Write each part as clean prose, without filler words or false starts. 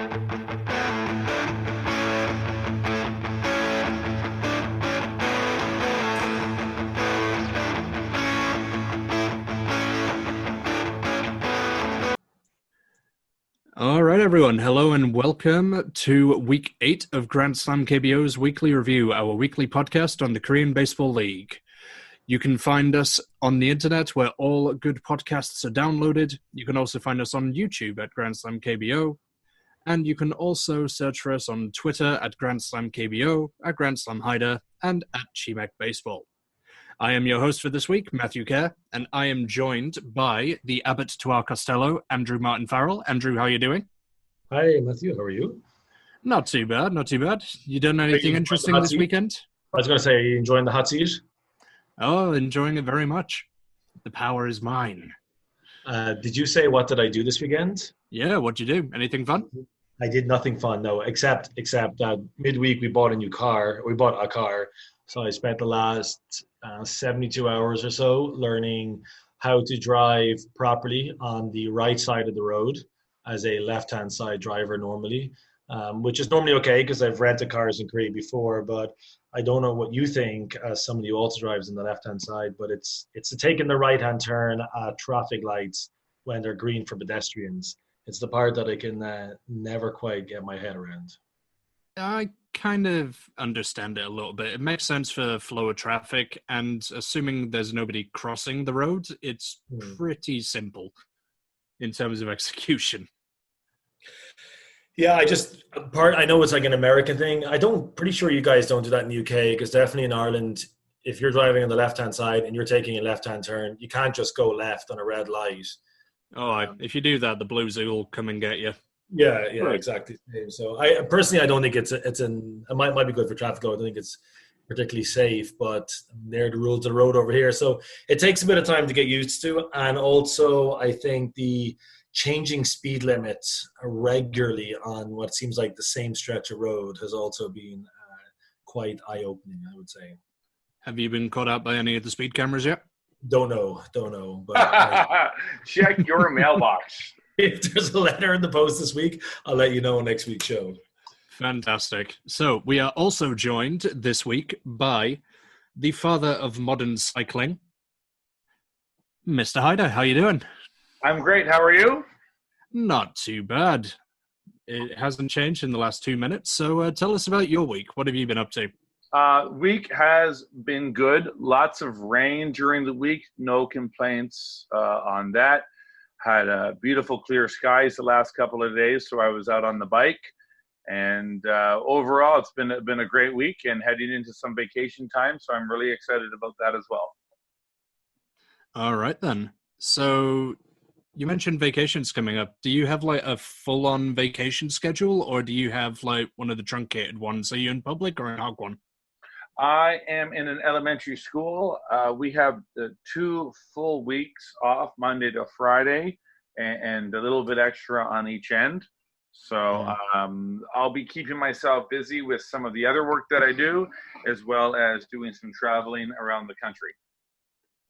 All right, everyone. Hello and welcome to Week 8 of Grand Slam KBO's Weekly Review, our weekly podcast on the Korean Baseball League. You can find us on the internet where all good podcasts are downloaded. You can also find us on YouTube at Grand Slam KBO. And you can also search for us on Twitter at Grand Slam KBO, at Grand Slam Hider, and at Chimek Baseball. I am your host for this week, Matthew Kerr, and I am joined by the Abbot to our Costello, Andrew Martin Farrell. Andrew, how are you doing? Hi, Matthew. How are you? Not too bad, not too bad. You done anything interesting this weekend? I was going to say, are you enjoying the hot seat? Oh, enjoying it very much. The power is mine. Did you say, what did I do this weekend? Yeah, what'd you do? Anything fun? I did nothing fun, no, except midweek we bought a car. So I spent the last 72 hours or so learning how to drive properly on the right side of the road as a left-hand side driver normally, which is normally okay because I've rented cars in Korea before, but I don't know what you think as somebody who also drives on the left-hand side, but it's taking the right-hand turn at traffic lights when they're green for pedestrians. It's the part that I can never quite get my head around. I kind of understand it a little bit. It makes sense for flow of traffic, and assuming there's nobody crossing the road, it's pretty simple in terms of execution. Yeah, I know it's like an American thing. Pretty sure you guys don't do that in the UK, because definitely in Ireland, if you're driving on the left-hand side and you're taking a left-hand turn, you can't just go left on a red light. Oh, if you do that, the Blues will come and get you. Yeah, right. Exactly. So I don't think it might be good for traffic. I don't think it's particularly safe, but they're the rules of the road over here. So it takes a bit of time to get used to. And also I think the changing speed limits regularly on what seems like the same stretch of road has also been quite eye-opening, I would say. Have you been caught out by any of the speed cameras yet? Don't know. But check your mailbox. If there's a letter in the post this week, I'll let you know on next week's show. Fantastic. So we are also joined this week by the father of modern cycling, Mr. Hyder. How you doing? I'm great. How are you? Not too bad. It hasn't changed in the last 2 minutes. So tell us about your week. What have you been up to? Week has been good. Lots of rain during the week. No complaints on that. Had beautiful clear skies the last couple of days, so I was out on the bike. And overall, it's been a great week and heading into some vacation time, so I'm really excited about that as well. All right, then. So you mentioned vacations coming up. Do you have like a full-on vacation schedule, or do you have like one of the truncated ones? Are you in public or in hog one? I am in an elementary school. We have 2 full weeks off, Monday to Friday, and a little bit extra on each end. So I'll be keeping myself busy with some of the other work that I do, as well as doing some traveling around the country.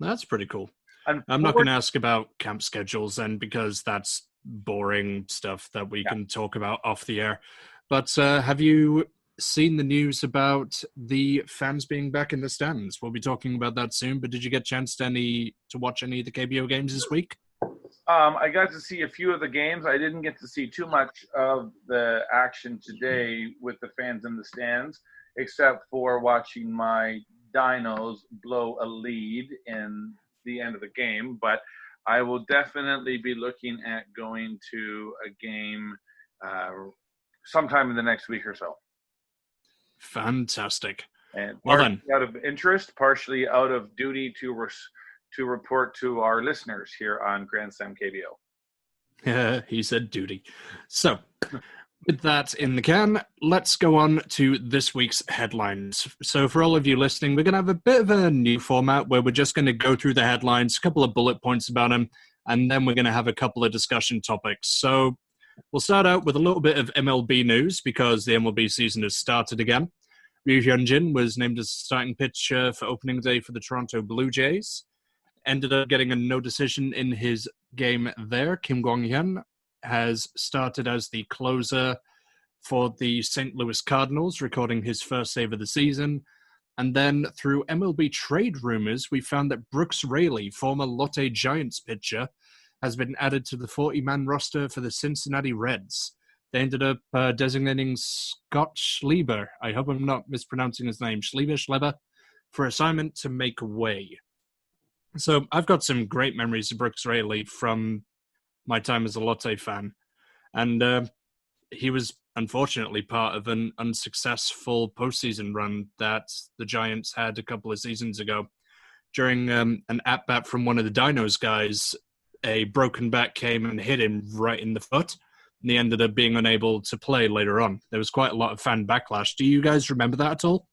That's pretty cool. I'm not going to ask about camp schedules then, because that's boring stuff that we can talk about off the air. But have you seen the news about the fans being back in the stands? We'll be talking about that soon, but did you get a chance to watch any of the KBO games this week? I got to see a few of the games. I didn't get to see too much of the action today with the fans in the stands, except for watching my Dinos blow a lead in the end of the game. But I will definitely be looking at going to a game sometime in the next week or so. Fantastic. And partially out of interest, partially out of duty to report to our listeners here on Grand Slam KBO. Yeah, he said duty. So, with that in the can, let's go on to this week's headlines. So for all of you listening, we're going to have a bit of a new format where we're just going to go through the headlines, a couple of bullet points about them, and then we're going to have a couple of discussion topics. So we'll start out with a little bit of MLB news because the MLB season has started again. Ryu Hyunjin was named as starting pitcher for opening day for the Toronto Blue Jays. Ended up getting a no decision in his game there. Kim Kwang-hyun has started as the closer for the St. Louis Cardinals, recording his first save of the season. And then through MLB trade rumors, we found that Brooks Raley, former Lotte Giants pitcher, has been added to the 40-man roster for the Cincinnati Reds. They ended up designating Scott Schleber, I hope I'm not mispronouncing his name, Schleber, for assignment to make way. So I've got some great memories of Brooks Raley from my time as a Lotte fan. And he was unfortunately part of an unsuccessful postseason run that the Giants had a couple of seasons ago. During an at-bat from one of the Dinos guys, a broken bat came and hit him right in the foot, and he ended up being unable to play later on. There was quite a lot of fan backlash. Do you guys remember that at all?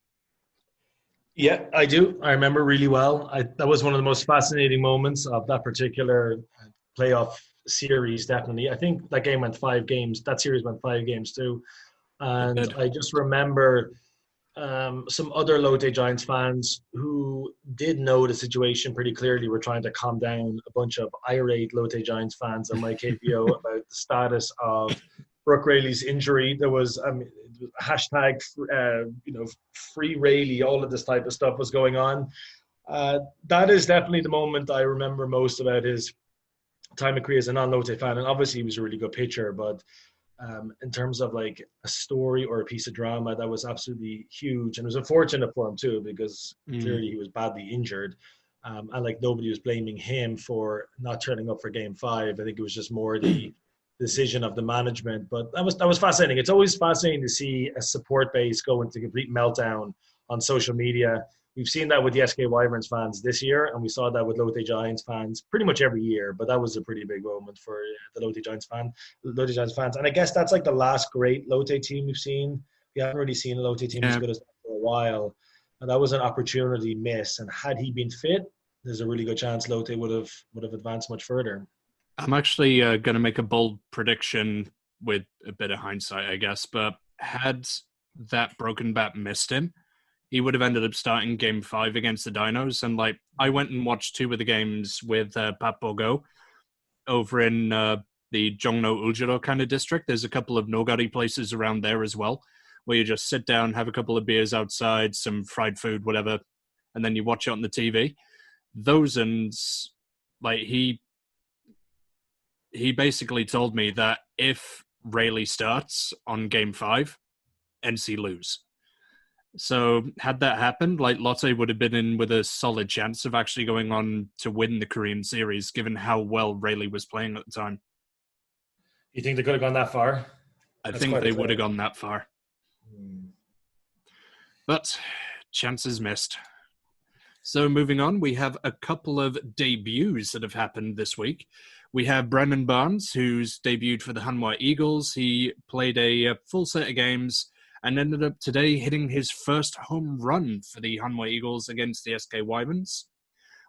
Yeah, I do. I remember really well. That was one of the most fascinating moments of that particular playoff series, definitely. I think that game went 5 games. That series went 5 games too. And I just remember some other Lotte Giants fans who did know the situation pretty clearly were trying to calm down a bunch of irate Lotte Giants fans on my KBO about the status of Brooke Raley's injury. There was hashtag, free Raley, all of this type of stuff was going on. That is definitely the moment I remember most about his time of career as a non-Lotte fan. And obviously he was a really good pitcher, but in terms of like a story or a piece of drama, that was absolutely huge. And it was unfortunate for him too, because clearly he was badly injured. And like nobody was blaming him for not turning up for game 5. I think it was just more the decision of the management. But that was fascinating. It's always fascinating to see a support base go into complete meltdown on social media. We've seen that with the SK Wyverns fans this year, and we saw that with Lotte Giants fans pretty much every year. But that was a pretty big moment for the Lotte Giants fans. And I guess that's like the last great Lotte team we've seen. We haven't really seen a Lotte team as good as that for a while. And that was an opportunity miss. And had he been fit, there's a really good chance Lotte would have advanced much further. I'm actually going to make a bold prediction with a bit of hindsight, I guess. But had that broken bat missed him, he would have ended up starting game 5 against the Dinos. And like, I went and watched 2 of the games with Pat Bogo over in the Jongno Uljiro kind of district. There's a couple of nogari places around there as well, where you just sit down, have a couple of beers outside, some fried food, whatever, and then you watch it on the TV. Those and like he basically told me that if Raley starts on game 5, NC lose. So had that happened, like Lotte would have been in with a solid chance of actually going on to win the Korean series, given how well Raley was playing at the time. You think they could have gone that far? I think they would have gone that far. But chances missed. So moving on, we have a couple of debuts that have happened this week. We have Brennan Barnes, who's debuted for the Hanoi Eagles. He played a full set of games and ended up today hitting his first home run for the Hanoi Eagles against the SK Wyverns.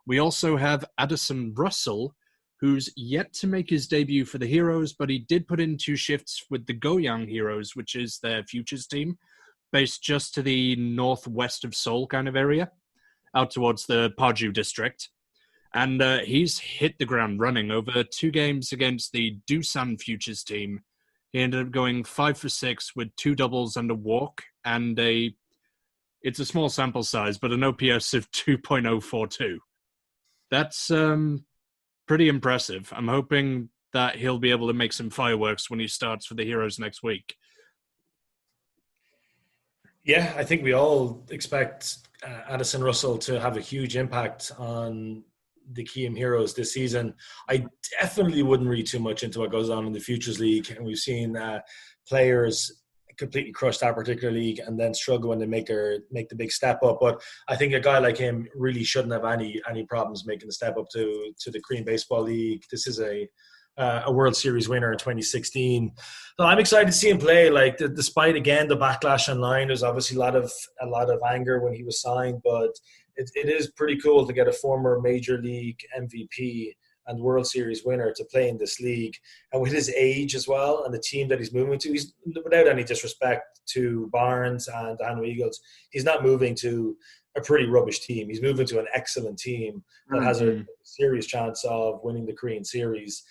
We also have Addison Russell, who's yet to make his debut for the Heroes, but he did put in 2 shifts with the Goyang Heroes, which is their futures team, based just to the northwest of Seoul kind of area, out towards the Paju district. And he's hit the ground running over 2 games against the Doosan futures team. He ended up going 5 for 6 with 2 doubles and a walk, and it's a small sample size, but an OPS of 2.042. That's pretty impressive. I'm hoping that he'll be able to make some fireworks when he starts for the Heroes next week. Yeah, I think we all expect Addison Russell to have a huge impact on the Kiam Heroes this season. I definitely wouldn't read too much into what goes on in the Futures League, and we've seen players completely crush that particular league and then struggle when they make the big step up. But I think a guy like him really shouldn't have any problems making the step up to the Korean Baseball League. This is a World Series winner in 2016. So I'm excited to see him play. Like, despite again the backlash online, there's obviously a lot of anger when he was signed, but it is pretty cool to get a former Major League MVP and World Series winner to play in this league. And with his age as well and the team that he's moving to, he's, without any disrespect to Barnes and the Hanoi Eagles, he's not moving to a pretty rubbish team. He's moving to an excellent team that has a serious chance of winning the Korean series.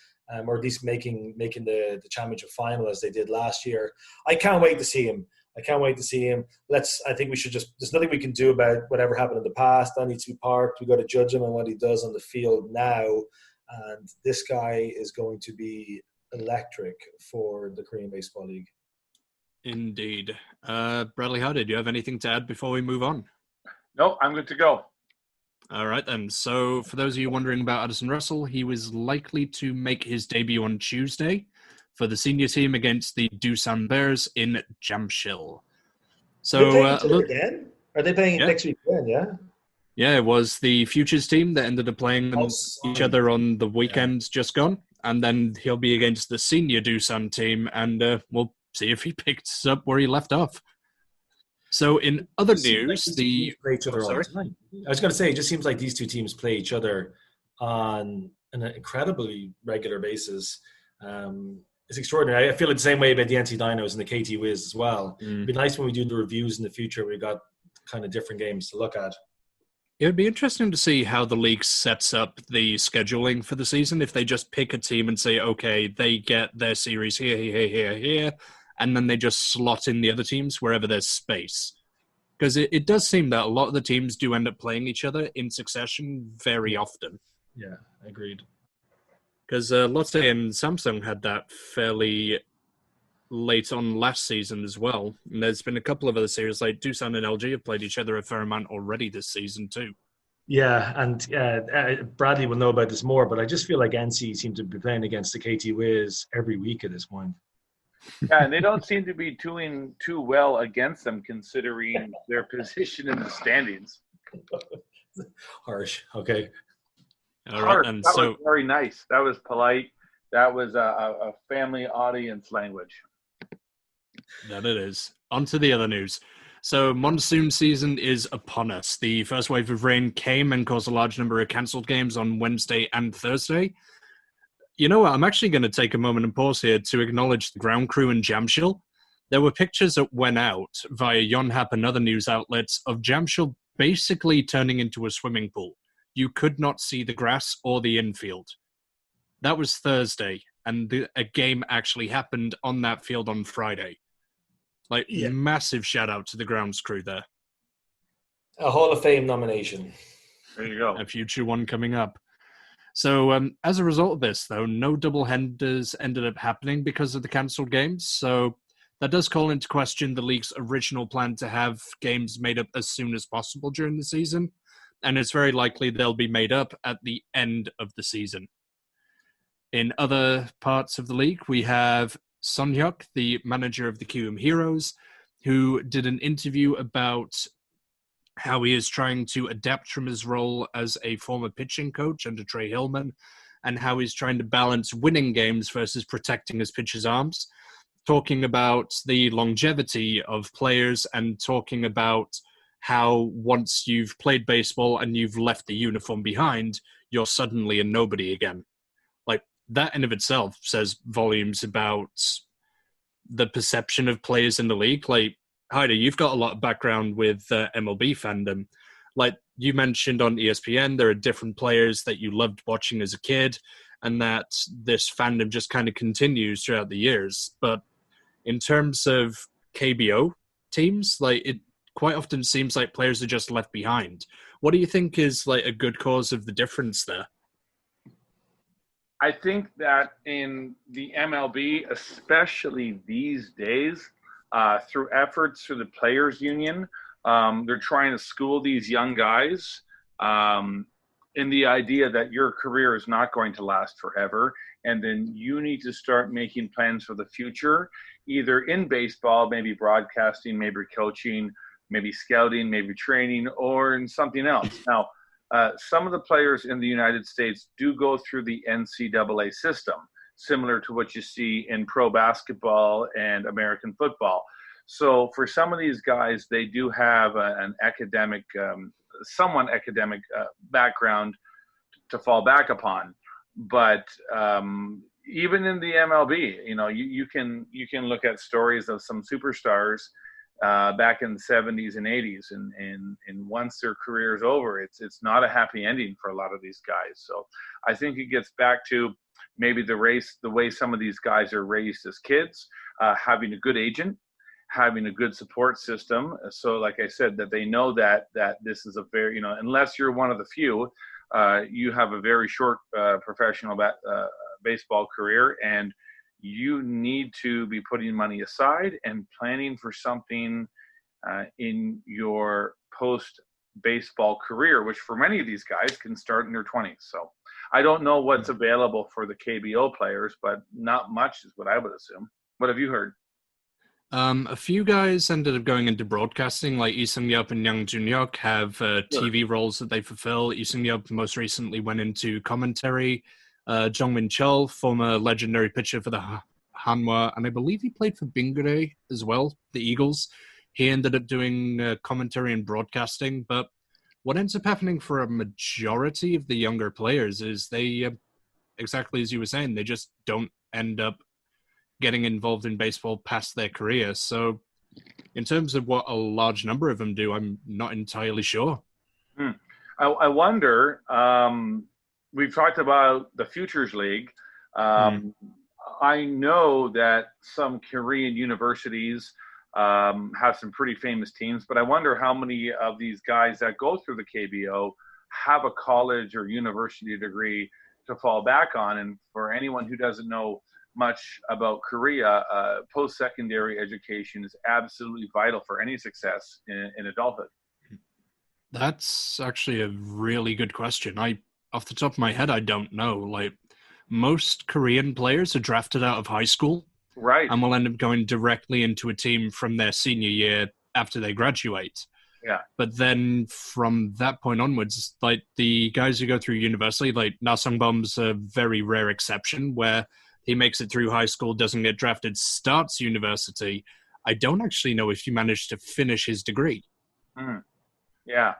or at least making the championship final as they did last year. I can't wait to see him. I think we should there's nothing we can do about whatever happened in the past. That needs to be parked. We've got to judge him on what he does on the field now. And this guy is going to be electric for the Korean Baseball League. Indeed. Bradley Hardy, do you have anything to add before we move on? No, I'm good to go. All right, then. So for those of you wondering about Addison Russell, he was likely to make his debut on Tuesday for the senior team against the Doosan Bears in Jamshil. So again? Are they playing next week again, yeah? Yeah, it was the Futures team that ended up playing each other on the weekend just gone. And then he'll be against the senior Doosan team, and we'll see if he picks up where he left off. So in other news, play each other all the time. I was going to say, it just seems like these two teams play each other on an incredibly regular basis. It's extraordinary. I feel it the same way about the NC Dinos and the KT Wiz as well. It'd be nice when we do the reviews in the future. We've got kind of different games to look at. It would be interesting to see how the league sets up the scheduling for the season. If they just pick a team and say, okay, they get their series here, and then they just slot in the other teams wherever there's space. Because it does seem that a lot of the teams do end up playing each other in succession very often. Yeah, agreed. Because Lotte and Samsung had that fairly late on last season as well. And there's been a couple of other series, like Doosan and LG have played each other a fair amount already this season too. Yeah, and Bradley will know about this more, but I just feel like NC seem to be playing against the KT Wiz every week at this point. Yeah, and they don't seem to be doing too well against them, considering their position in the standings. Harsh. Okay. All right, and that was very nice. That was polite. That was a family audience language. That it is. On to the other news. So monsoon season is upon us. The first wave of rain came and caused a large number of cancelled games on Wednesday and Thursday. You know what? I'm actually going to take a moment and pause here to acknowledge the ground crew in Jamshil. There were pictures that went out via Yonhap and other news outlets of Jamshil basically turning into a swimming pool. You could not see the grass or the infield. That was Thursday, and a game actually happened on that field on Friday. Massive shout out to the grounds crew there. A Hall of Fame nomination. There you go. A future one coming up. So as a result of this, though, no doubleheaders ended up happening because of the cancelled games. So that does call into question the league's original plan to have games made up as soon as possible during the season. And it's very likely they'll be made up at the end of the season. In other parts of the league, we have Son Hyuk, the manager of the Kiwoom Heroes, who did an interview about how he is trying to adapt from his role as a former pitching coach under Trey Hillman, and how he's trying to balance winning games versus protecting his pitchers' arms, talking about the longevity of players and talking about how once you've played baseball and you've left the uniform behind, you're suddenly a nobody again. That in of itself says volumes about the perception of players in the league. Heidi, you've got a lot of background with MLB fandom. Like you mentioned on ESPN, there are different players that you loved watching as a kid, and that this fandom just kind of continues throughout the years. But in terms of KBO teams, it quite often seems like players are just left behind. What do you think is a good cause of the difference there? I think that in the MLB, especially these days, through efforts through the Players Union, they're trying to school these young guys in the idea that your career is not going to last forever, and then you need to start making plans for the future, either in baseball, maybe broadcasting, maybe coaching, maybe scouting, maybe training, or in something else. Now, some of the players in the United States do go through the NCAA system, similar to what you see in pro basketball and American football. So for some of these guys, they do have an academic, somewhat academic background to fall back upon. But even in the MLB, you can look at stories of some superstars back in the 70s and 80s, and once their career is over, it's not a happy ending for a lot of these guys. So I think it gets back to maybe the way some of these guys are raised as kids, having a good agent, having a good support system. So like I said, that they know that this is a very, unless you're one of the few, you have a very short professional baseball career, and you need to be putting money aside and planning for something in your post-baseball career, which for many of these guys can start in their 20s. So I don't know what's available for the KBO players, but not much is what I would assume. What have you heard? A few guys ended up going into broadcasting, like Lee Sung-yup and Young Jun-hyuk have TV roles that they fulfill. Lee Sung-yup most recently went into commentary. Jung Min-chul, former legendary pitcher for the Hanoi, and I believe he played for Bingre as well, the Eagles. He ended up doing commentary and broadcasting, but what ends up happening for a majority of the younger players is they, exactly as you were saying, they just don't end up getting involved in baseball past their career. So in terms of what a large number of them do, I'm not entirely sure. I wonder, we've talked about the Futures League. I know that some Korean universities have some pretty famous teams, but I wonder how many of these guys that go through the KBO have a college or university degree to fall back on. And for anyone who doesn't know much about Korea, post-secondary education is absolutely vital for any success in adulthood. That's actually a really good question. Off the top of my head, I don't know. Like, most Korean players are drafted out of high school. Right. And will end up going directly into a team from their senior year after they graduate. Yeah. But then from that point onwards, like the guys who go through university, like Na Sung-bum's a very rare exception where he makes it through high school, doesn't get drafted, starts university. I don't actually know if he managed to finish his degree. Yeah.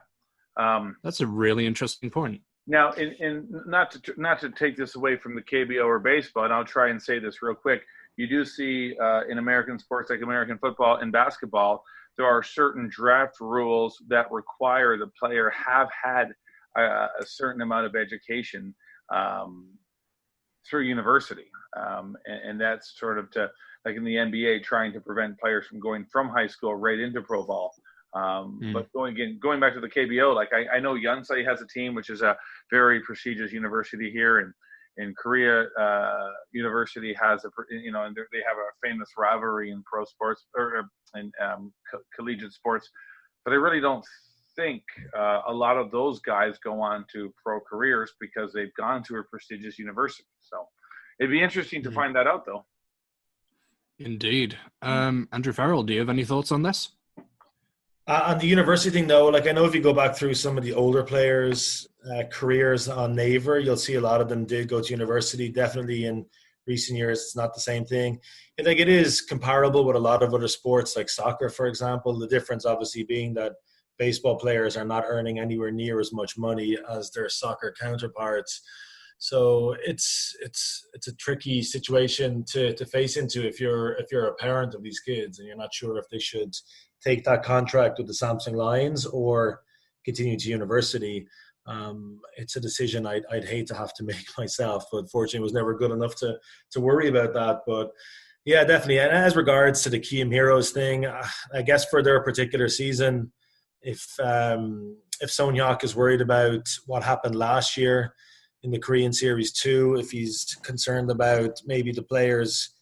That's a really interesting point. Now, in not to take this away from the KBO or baseball, and I'll try and say this real quick, you do see in American sports like American football and basketball, there are certain draft rules that require the player have had a certain amount of education through university. And that's sort of to, like in the NBA, trying to prevent players from going from high school right into pro ball. But going back to the KBO, like I know Yonsei has a team, which is a very prestigious university here, and in Korea, university has and they have a famous rivalry in pro sports or in collegiate sports, but I really don't think a lot of those guys go on to pro careers because they've gone to a prestigious university. So it'd be interesting to find that out, though. Indeed. Andrew Farrell, do you have any thoughts on this? On the university thing, though, like I know if you go back through some of the older players' careers on Naver, you'll see a lot of them did go to university. Definitely in recent years, it's not the same thing. I think it is comparable with a lot of other sports like soccer, for example. The difference obviously being that baseball players are not earning anywhere near as much money as their soccer counterparts. So it's a tricky situation to face into if you're a parent of these kids and you're not sure if they should take that contract with the Samsung Lions or continue to university. It's a decision I'd hate to have to make myself, but fortunately was never good enough to worry about that. But yeah, definitely. And as regards to the Kiam Heroes thing, I guess for their particular season, if Son-hyuk is worried about what happened last year in the Korean Series 2, if he's concerned about maybe the players,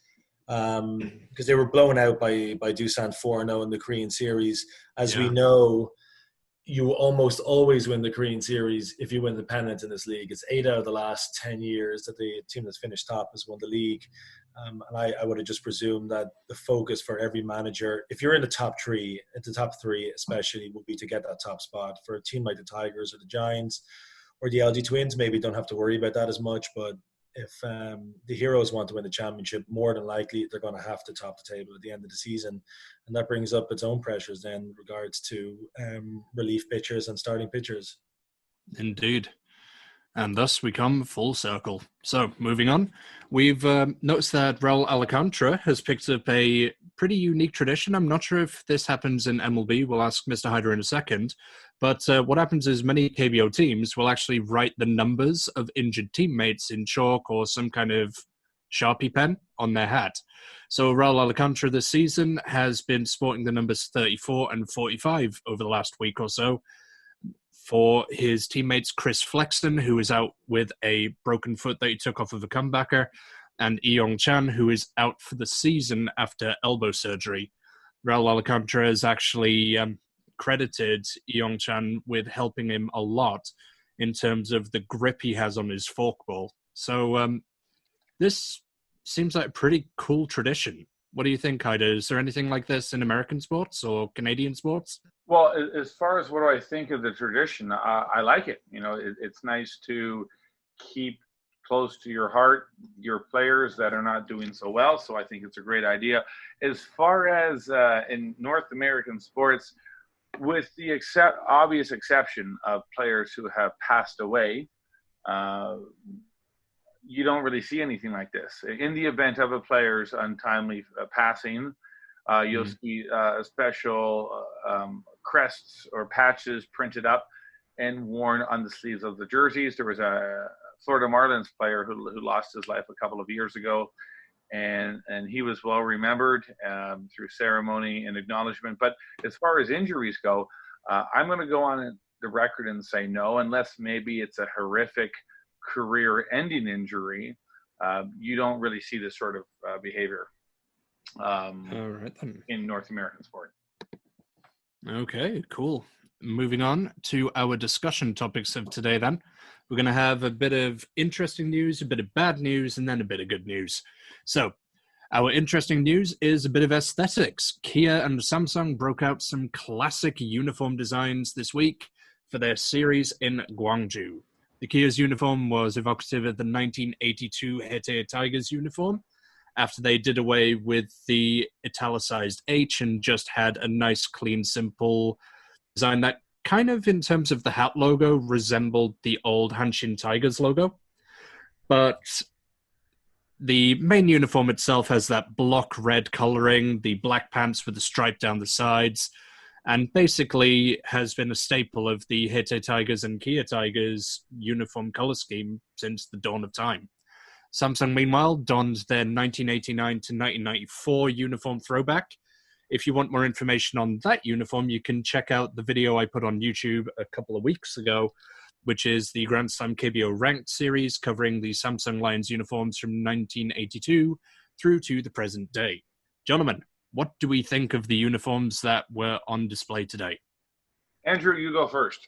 because they were blown out by Doosan 4-0 in the Korean Series. As we know, you almost always win the Korean Series if you win the pennant in this league. It's 8 out of the last 10 years that the team that's finished top has won the league. And I would have just presumed that the focus for every manager, if you're in the top three especially, will be to get that top spot. For a team like the Tigers or the Giants or the LG Twins, maybe don't have to worry about that as much. But if the Heroes want to win the championship, more than likely they're going to have to top the table at the end of the season. And that brings up its own pressures then in regards to relief pitchers and starting pitchers. Indeed. And thus we come full circle. So, moving on, we've noticed that Rel Alacantra has picked up a pretty unique tradition. I'm not sure if this happens in MLB. We'll ask Mr. Hyder in a second. But what happens is many KBO teams will actually write the numbers of injured teammates in chalk or some kind of Sharpie pen on their hat. So Rel Alacantra this season has been sporting the numbers 34 and 45 over the last week or so for his teammates Chris Flexton, who is out with a broken foot that he took off of a comebacker, and Eong Chan, who is out for the season after elbow surgery. Rel Alacantra has actually credited Eong Chan with helping him a lot in terms of the grip he has on his forkball. So this seems like a pretty cool tradition. What do you think, Haida? Is there anything like this in American sports or Canadian sports? Well, as far as what do I think of the tradition, I like it. It's nice to keep close to your heart your players that are not doing so well. So I think it's a great idea. As far as in North American sports, with the obvious exception of players who have passed away, you don't really see anything like this. In the event of a player's untimely passing, you'll see special crests or patches printed up and worn on the sleeves of the jerseys. There was a Florida Marlins player who lost his life a couple of years ago, and he was well remembered through ceremony and acknowledgement. But as far as injuries go, I'm going to go on the record and say no, unless maybe it's a horrific career-ending injury. You don't really see this sort of behavior All right, then. in North American sport. Okay, cool. Moving on to our discussion topics of today, then. We're going to have a bit of interesting news, a bit of bad news, and then a bit of good news. So, our interesting news is a bit of aesthetics. Kia and Samsung broke out some classic uniform designs this week for their series in Gwangju. The Kia's uniform was evocative of the 1982 Hete Tigers uniform, after they did away with the italicized H and just had a nice, clean, simple design that kind of, in terms of the hat logo, resembled the old Hanshin Tigers logo. But the main uniform itself has that block red coloring, the black pants with the stripe down the sides, and basically has been a staple of the Hete Tigers and Kia Tigers uniform color scheme since the dawn of time. Samsung, meanwhile, donned their 1989 to 1994 uniform throwback. If you want more information on that uniform, you can check out the video I put on YouTube a couple of weeks ago, which is the Grand Slam KBO Ranked series covering the Samsung Lions uniforms from 1982 through to the present day. Gentlemen, what do we think of the uniforms that were on display today? Andrew, you go first.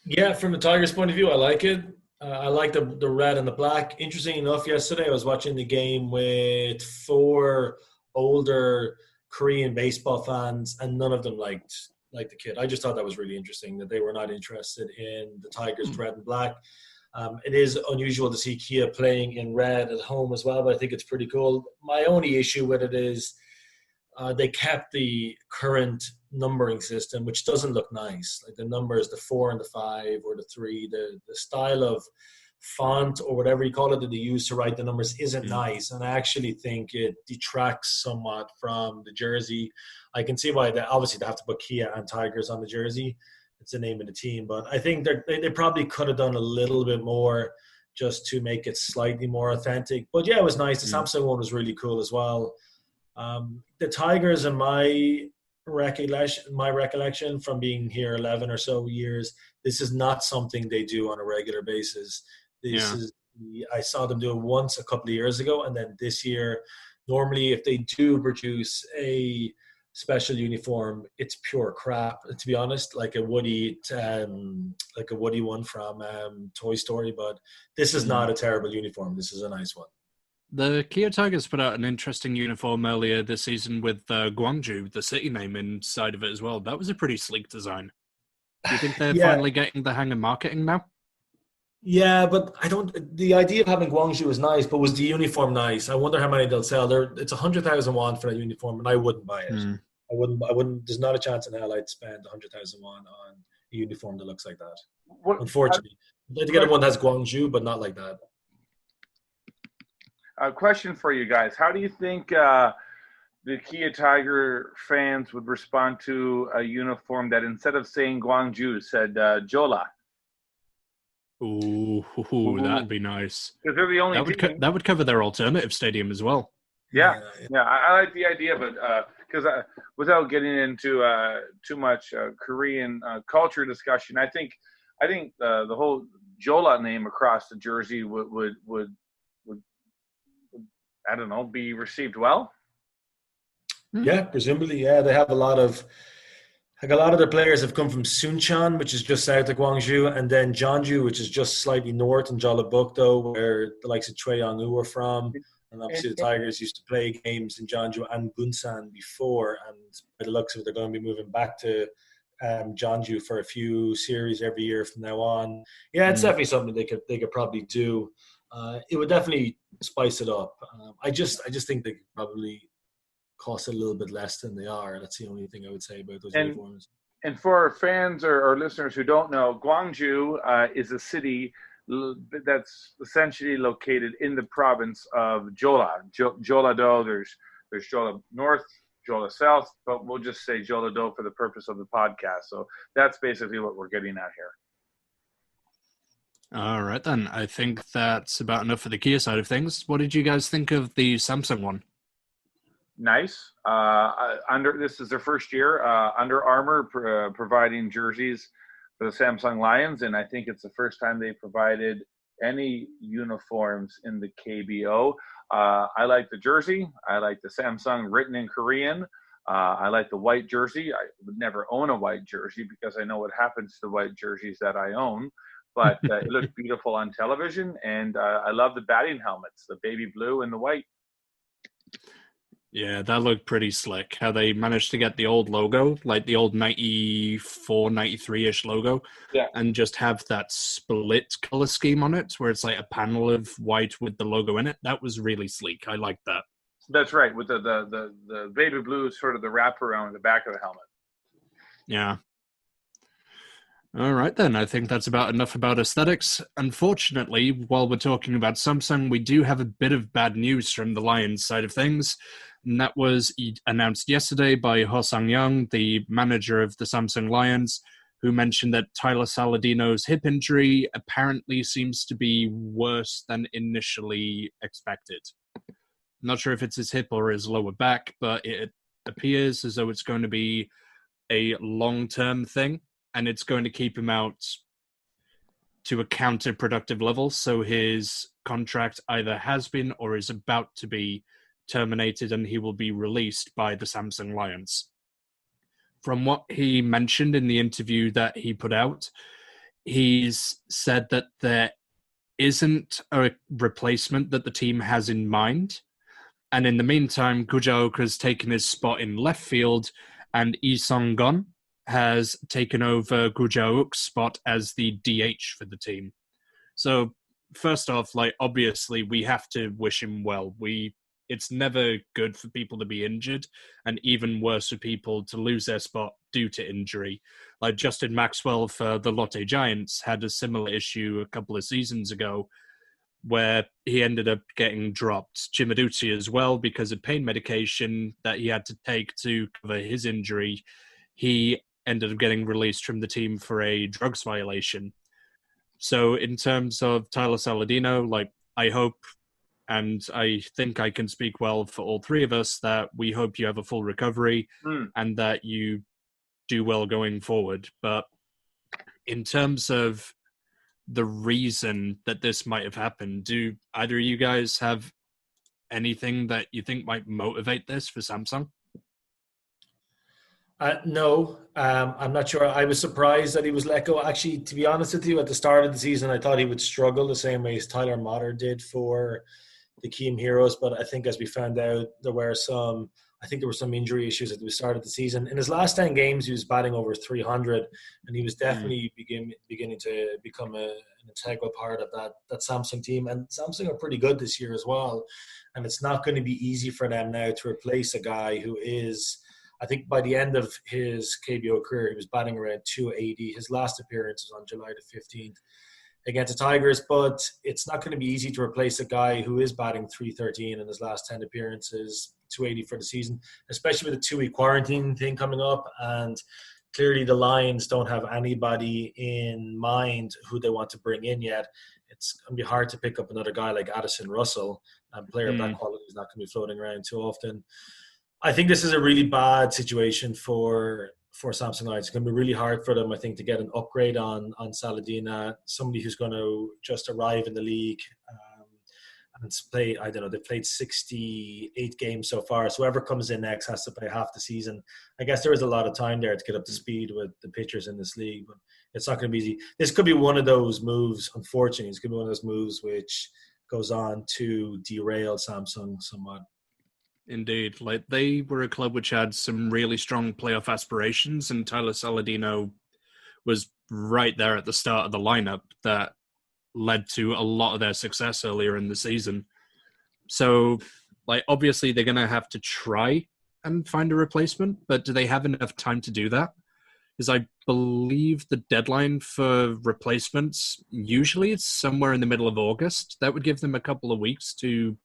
Yeah, from the Tigers' point of view, I like it. I like the red and the black. Interesting enough, yesterday I was watching the game with 4 older Korean baseball fans, and none of them liked the kit. I just thought that was really interesting, that they were not interested in the Tigers' red and black. It is unusual to see Kia playing in red at home as well, but I think it's pretty cool. My only issue with it is they kept the current numbering system, which doesn't look nice. Like the numbers, the 4 and the 5 or the 3, the style of font or whatever you call it that they use to write the numbers isn't nice. And I actually think it detracts somewhat from the jersey. I can see why obviously they have to put Kia and Tigers on the jersey. It's the name of the team. But I think they probably could have done a little bit more just to make it slightly more authentic. But yeah, it was nice. The Samsung one was really cool as well. The Tigers, in my recollection from being here 11 or so years, this is not something they do on a regular basis. I saw them do it once a couple of years ago, and then this year, normally if they do produce a special uniform, it's pure crap, to be honest, like a Woody one from Toy Story. But this is not a terrible uniform. This is a nice one. The Kia Tigers put out an interesting uniform earlier this season with Gwangju, the city name, inside of it as well. That was a pretty sleek design. Do you think they're finally getting the hang of marketing now? Yeah, but the idea of having Gwangju is nice, but was the uniform nice? I wonder how many they'll sell. It's 100,000 won for that uniform, and I wouldn't buy it. I wouldn't. There's not a chance in hell I'd spend 100,000 won on a uniform that looks like that. Unfortunately. I think everyone has Guangzhou, but not like that. A question for you guys. How do you think the Kia Tiger fans would respond to a uniform that instead of saying Guangzhou said Jola? Ooh, that'd be nice. Because they're the only team. That would cover their alternative stadium as well. Yeah. I like the idea, but because without getting into too much Korean culture discussion, I think the whole Jola name across the jersey would I don't know, be received well. Yeah, presumably. Yeah, they have a lot of their players have come from Suncheon, which is just south of Gwangju, and then Jeonju, which is just slightly north in Jeollabuk-do, where the likes of Choi Young-woo are from. And obviously the Tigers used to play games in Jeonju and Gunsan before, and by the looks of it, they're going to be moving back to Jeonju for a few series every year from now on. Yeah, it's definitely something they could probably do. It would definitely spice it up. I just think they could probably cost a little bit less than they are. That's the only thing I would say about those uniforms. And for fans or listeners who don't know, Gwangju is a city that's essentially located in the province of Jeolla. Jeollado, there's Jeolla North, Jeolla South, but we'll just say Jeollado for the purpose of the podcast. So that's basically what we're getting at here. All right, then. I think that's about enough for the Kia side of things. What did you guys think of the Samsung one? Nice. This is their first year. Under Armour providing jerseys for the Samsung Lions, and I think it's the first time they provided any uniforms in the KBO. I like the jersey. I like the Samsung written in Korean. I like the white jersey. I would never own a white jersey because I know what happens to the white jerseys that I own. But it looks beautiful on television, and I love the batting helmets, the baby blue and the white. Yeah, that looked pretty slick. How they managed to get the old logo, like the old 94, 93-ish logo, and just have that split color scheme on it, where it's like a panel of white with the logo in it. That was really sleek. I like that. That's right, with the baby blue is sort of the wraparound the back of the helmet. Yeah. All right, then. I think that's about enough about aesthetics. Unfortunately, while we're talking about Samsung, we do have a bit of bad news from the Lions side of things. And that was announced yesterday by Ho Sang-young, the manager of the Samsung Lions, who mentioned that Tyler Saladino's hip injury apparently seems to be worse than initially expected. I'm not sure if it's his hip or his lower back, but it appears as though it's going to be a long-term thing, and it's going to keep him out to a counterproductive level. So his contract either has been or is about to be terminated, and he will be released by the Samsung Lions. From what he mentioned in the interview that he put out, he's said that there isn't a replacement that the team has in mind. And in the meantime, Gujaok has taken his spot in left field, and Lee Sung-gon has taken over Gujaok's spot as the DH for the team. So first off, obviously we have to wish him well. It's never good for people to be injured, and even worse for people to lose their spot due to injury. Like Justin Maxwell for the Lotte Giants had a similar issue a couple of seasons ago where he ended up getting dropped. Jim Aducci as well, because of pain medication that he had to take to cover his injury. He ended up getting released from the team for a drugs violation. So in terms of Tyler Saladino, I hope, and I think I can speak well for all three of us, that we hope you have a full recovery and that you do well going forward. But in terms of the reason that this might have happened, do either of you guys have anything that you think might motivate this for Samsung? No, I'm not sure. I was surprised that he was let go. Actually, to be honest with you, at the start of the season, I thought he would struggle the same way as Tyler Motter did for the Keem Heroes. But I think as we found out, there were some injury issues at the start of the season. In his last 10 games, he was batting over 300, and he was definitely beginning to become an integral part of that Samsung team. And Samsung are pretty good this year as well. And it's not going to be easy for them now to replace a guy who is, I think by the end of his KBO career, he was batting around 280. His last appearance was on July the 15th against the Tigers, but it's not going to be easy to replace a guy who is batting .313 in his last 10 appearances, 280 for the season, especially with the 2-week quarantine thing coming up. And clearly the Lions don't have anybody in mind who they want to bring in yet. It's going to be hard to pick up another guy like Addison Russell. A player of that quality is not going to be floating around too often. I think this is a really bad situation for Samsung Lions. It's going to be really hard for them, I think, to get an upgrade on Saladina, somebody who's going to just arrive in the league and play. I don't know, they've played 68 games so far. So whoever comes in next has to play half the season. I guess there is a lot of time there to get up to speed with the pitchers in this league, but it's not going to be easy. This could be one of those moves, unfortunately. It's going to be one of those moves which goes on to derail Samsung somewhat. Indeed. Like, they were a club which had some really strong playoff aspirations, and Tyler Saladino was right there at the start of the lineup that led to a lot of their success earlier in the season. So, like, obviously they're going to have to try and find a replacement, but do they have enough time to do that? Because I believe the deadline for replacements, usually it's somewhere in the middle of August. That would give them a couple of weeks to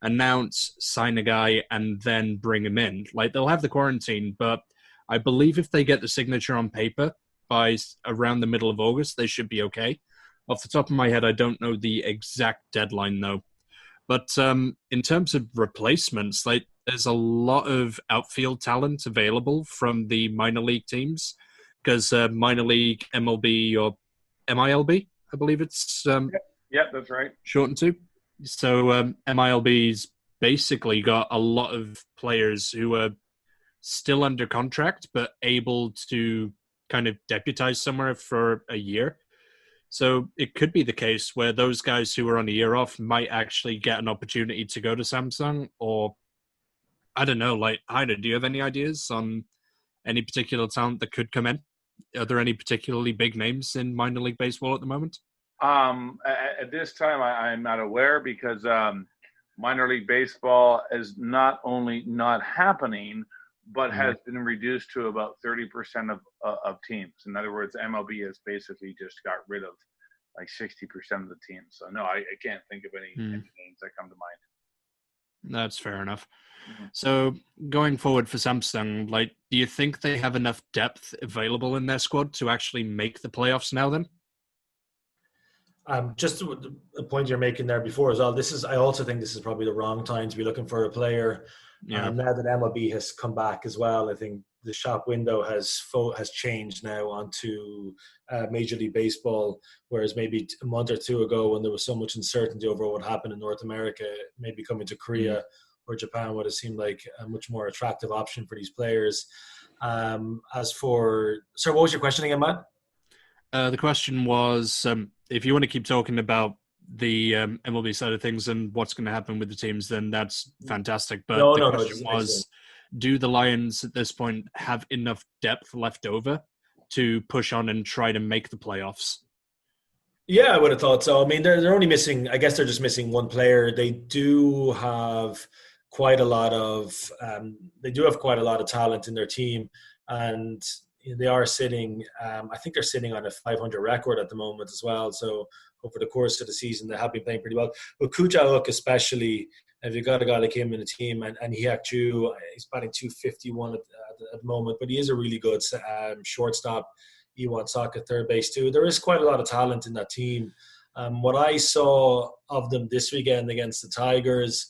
announce, sign a guy, and then bring him in. Like, they'll have the quarantine, but I believe if they get the signature on paper by around the middle of August, they should be okay. Off the top of my head, I don't know the exact deadline, though. But in terms of replacements, like, there's a lot of outfield talent available from the minor league teams, because minor league MLB or MILB, I believe it's yeah, that's right, shortened to. So MILB's basically got a lot of players who are still under contract but able to kind of deputize somewhere for a year. So it could be the case where those guys who are on a year off might actually get an opportunity to go to Samsung, or I don't know, like, Hyder, do you have any ideas on any particular talent that could come in? Are there any particularly big names in minor league baseball at the moment? At this time, I'm not aware, because minor league baseball is not only not happening, but has been reduced to about 30% of teams. In other words, MLB has basically just got rid of like 60% of the teams. So no, I can't think of any names that come to mind. That's fair enough. So going forward for Samsung, like, do you think they have enough depth available in their squad to actually make the playoffs now then? Just the point you're making there before as well, I also think this is probably the wrong time to be looking for a player. Now that MLB has come back as well, I think the shop window has changed now onto Major League Baseball, whereas maybe a month or two ago, when there was so much uncertainty over what happened in North America, maybe coming to Korea or Japan would have seemed like a much more attractive option for these players. As for, sir, what was your question again, Matt? The question was, if you want to keep talking about the MLB side of things and what's going to happen with the teams, then that's fantastic. But the question was, do the Lions at this point have enough depth left over to push on and try to make the playoffs? Yeah, I would have thought so. I mean, they're only missing, I guess they're just missing one player. They do have quite a lot of talent in their team, and they are sitting, I think they're sitting on a 500 record at the moment as well. So over the course of the season, they have been playing pretty well. But Kujauk especially, if you've got a guy like him in the team, and Hyak Ju, he's batting 251 at the moment, but he is a really good shortstop. Iwan Sak at third base too. There is quite a lot of talent in that team. What I saw of them this weekend against the Tigers,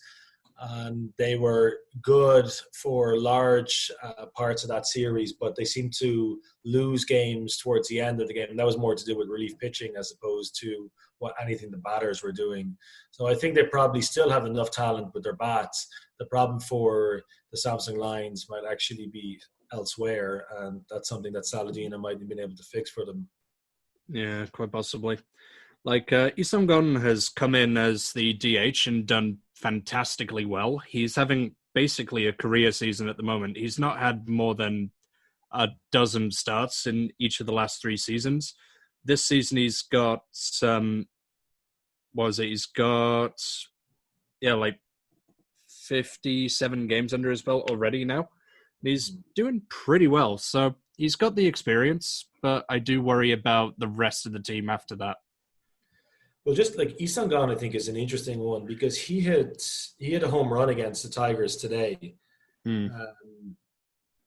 they were good for large parts of that series, but they seemed to lose games towards the end of the game. And that was more to do with relief pitching as opposed to anything the batters were doing. So I think they probably still have enough talent with their bats. The problem for the Samsung Lions might actually be elsewhere, and that's something that Saladino might have been able to fix for them. Yeah, quite possibly. Like, Isam Gon has come in as the DH and done fantastically well. He's having basically a career season at the moment. He's not had more than a dozen starts in each of the last 3 seasons. This season he's got he's got, like 57 games under his belt already now. He's doing pretty well. So he's got the experience, but I do worry about the rest of the team after that. Well, just like Isangan, I think is an interesting one because he had a home run against the Tigers today. Mm.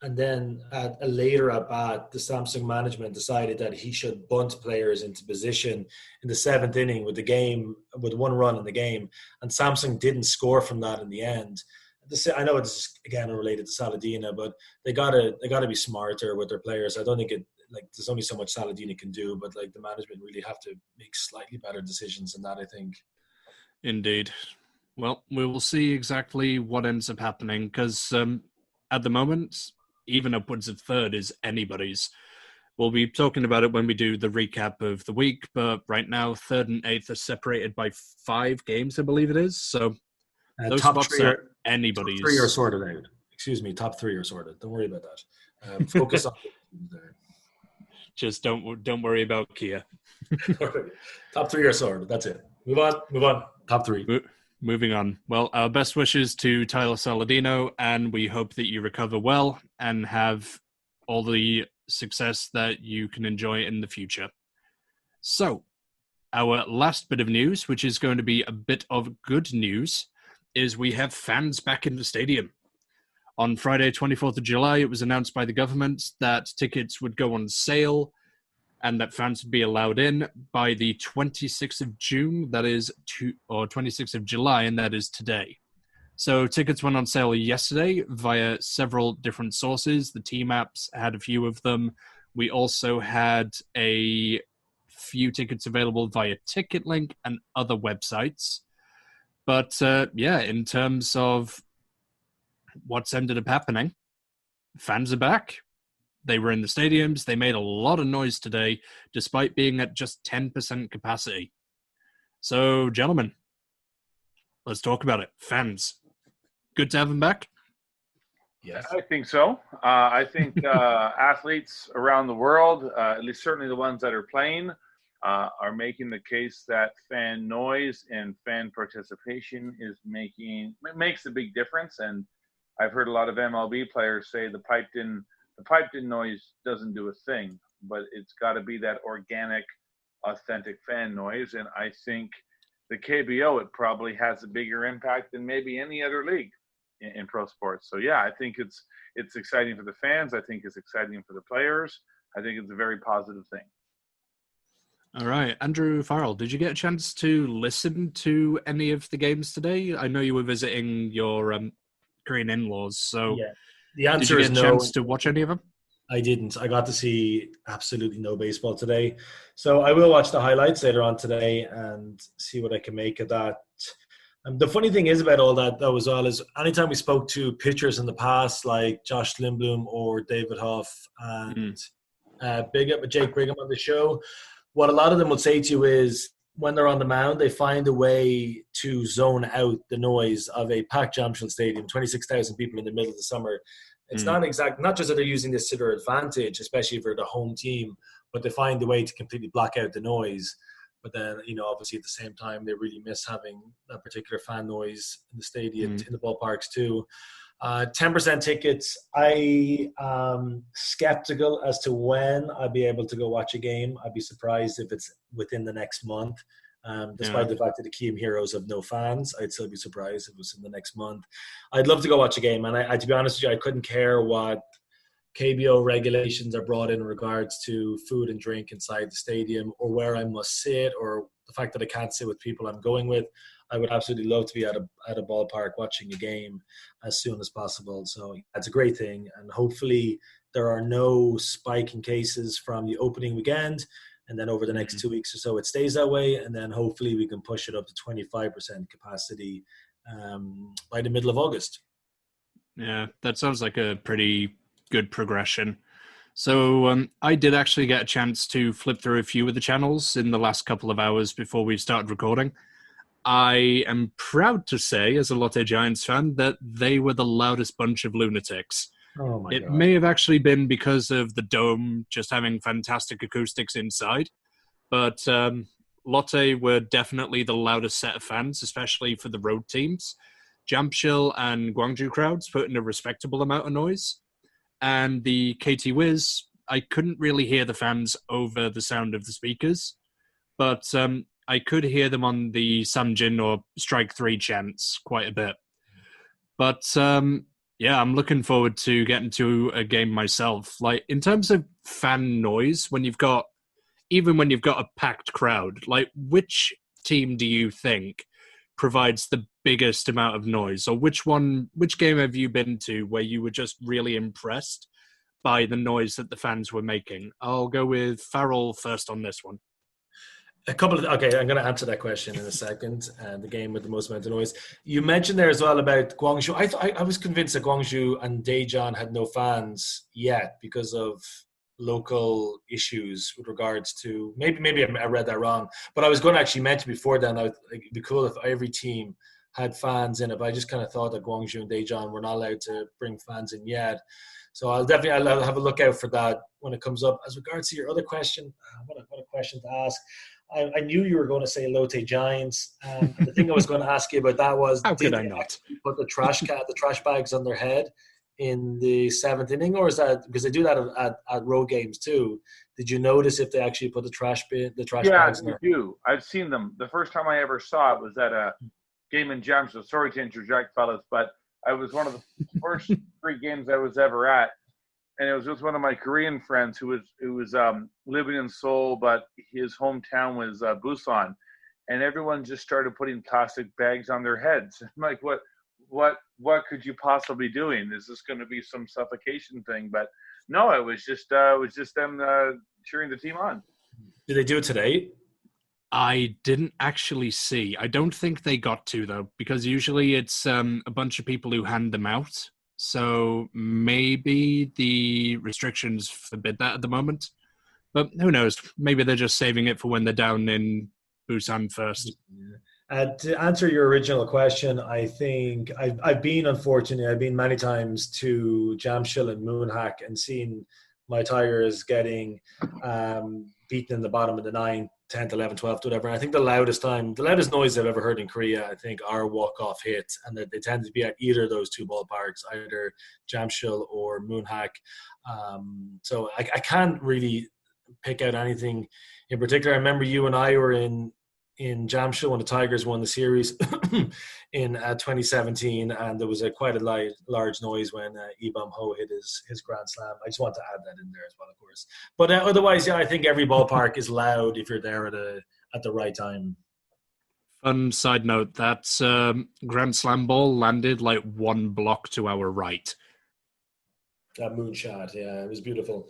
And then at a later at bat, the Samsung management decided that he should bunt players into position in the 7th inning with 1 run in the game. And Samsung didn't score from that in the end. I know it's again unrelated to Saladina, but they gotta be smarter with their players. I don't think there's only so much Saladina can do, but like the management really have to make slightly better decisions than that, I think. Indeed. Well, we will see exactly what ends up happening because at the moment, even upwards of 3rd is anybody's. We'll be talking about it when we do the recap of the week, but right now 3rd and 8th are separated by 5 games, I believe it is. So those spots are anybody's. Top 3 are sorted out. Excuse me, top 3 are sorted. Don't worry about that. Focus on there. Just don't worry about Kia. Top 3 are sorted. That's it. Move on. Top 3. Moving on. Well, our best wishes to Tyler Saladino, and we hope that you recover well and have all the success that you can enjoy in the future. So, our last bit of news, which is going to be a bit of good news, is we have fans back in the stadium. On Friday, 24th of July, it was announced by the government that tickets would go on sale and that fans would be allowed in by the 26th of June, that is, or 26th of July, and that is today. So tickets went on sale yesterday via several different sources. The team apps had a few of them. We also had a few tickets available via TicketLink and other websites. But in terms of what's ended up happening, fans are back. They were in the stadiums. They made a lot of noise today, despite being at just 10% capacity. So, gentlemen, let's talk about it. Fans, good to have them back? Yes, I think so. I think athletes around the world, at least certainly the ones that are playing, are making the case that fan noise and fan participation makes a big difference. And I've heard a lot of MLB players say the piped-in noise doesn't do a thing, but it's got to be that organic, authentic fan noise. And I think the KBO, it probably has a bigger impact than maybe any other league in pro sports. So yeah, I think it's exciting for the fans. I think it's exciting for the players. I think it's a very positive thing. All right, Andrew Farrell, did you get a chance to listen to any of the games today? I know you were visiting your Korean in-laws, so yeah. The answer did you is get a no. chance to watch any of them? I didn't. I got to see absolutely no baseball today. So I will watch the highlights later on today and see what I can make of that. The funny thing is about all that, though, as well, is anytime we spoke to pitchers in the past, like Josh Lindblom or David Huff and Jake Brigham on the show, what a lot of them would say to you is when they're on the mound, they find a way to zone out the noise of a packed Jamshel Stadium, 26,000 people in the middle of the summer. It's not just that they're using this to their advantage, especially for the home team, but they find a way to completely block out the noise. But then, obviously at the same time, they really miss having that particular fan noise in the stadium, in the ballparks too. 10% tickets. I am skeptical as to when I'll be able to go watch a game. I'd be surprised if it's within the next month. Despite the fact that the Kiam Heroes have no fans, I'd still be surprised if it was in the next month. I'd love to go watch a game. And I to be honest with you, I couldn't care what KBO regulations are brought in regards to food and drink inside the stadium or where I must sit or the fact that I can't sit with people I'm going with. I would absolutely love to be at a ballpark watching a game as soon as possible. So that's a great thing. And hopefully there are no spike in cases from the opening weekend. And then over the next 2 weeks or so, it stays that way. And then hopefully we can push it up to 25% capacity by the middle of August. Yeah, that sounds like a pretty good progression. So I did actually get a chance to flip through a few of the channels in the last couple of hours before we started recording. I am proud to say, as a Lotte Giants fan, that they were the loudest bunch of lunatics. Oh my It God. may have actually been because of the dome just having fantastic acoustics inside, but Lotte were definitely the loudest set of fans, especially for the road teams. Jamshel and Gwangju crowds put in a respectable amount of noise, and the KT Wiz, I couldn't really hear the fans over the sound of the speakers, but I could hear them on the Samjin or Strike 3 chants quite a bit. But yeah, I'm looking forward to getting to a game myself. Like, in terms of fan noise, when you've got a packed crowd, like, which team do you think provides the biggest amount of noise? Or which game have you been to where you were just really impressed by the noise that the fans were making? I'll go with Farrell first on this one. Okay, I'm going to answer that question in a second. The game with the most amount of noise. You mentioned there as well about Guangzhou. I was convinced that Guangzhou and Daejeon had no fans yet because of local issues with regards to maybe I read that wrong. But I was going to actually mention before then, it'd be cool if every team had fans in it. But I just kind of thought that Guangzhou and Daejeon were not allowed to bring fans in yet. So I'll have a look out for that when it comes up. As regards to your other question, what a question to ask. I knew you were going to say Lotte Giants. The thing I was going to ask you about that was, how could I not put the trash bags on their head in the 7th inning, or is that because they do that at road games too? Did you notice if they actually put the trash bags in there? Yeah, do. I've seen them. The first time I ever saw it was at a game in Jamshid. Sorry to interject, fellas, but I was one of the first 3 games I was ever at. And it was with one of my Korean friends who was living in Seoul, but his hometown was Busan, and everyone just started putting plastic bags on their heads. I'm like, what could you possibly be doing? Is this going to be some suffocation thing? But no, it was just them cheering the team on. Did they do it today? I didn't actually see. I don't think they got to, though, because usually it's a bunch of people who hand them out. So maybe the restrictions forbid that at the moment. But who knows? Maybe they're just saving it for when they're down in Busan first. To answer your original question, I think I've been many times to Jamshid and Moonhak and seen my Tigers getting beaten in the bottom of the 9th, 10th, 11th, 12th, whatever. And I think the loudest noise I've ever heard in Korea, I think, are walk-off hits, and that they tend to be at either of those 2 ballparks, either Jamshid or Moonhak. So I can't really pick out anything in particular. I remember you and I were in Jamshid when the Tigers won the series in 2017, and there was quite a large noise when Ibam Ho hit his Grand Slam. I just want to add that in there as well, of course. But otherwise, yeah, I think every ballpark is loud if you're there at the right time. Fun side note, that Grand Slam ball landed like 1 block to our right. That moonshot, yeah, it was beautiful.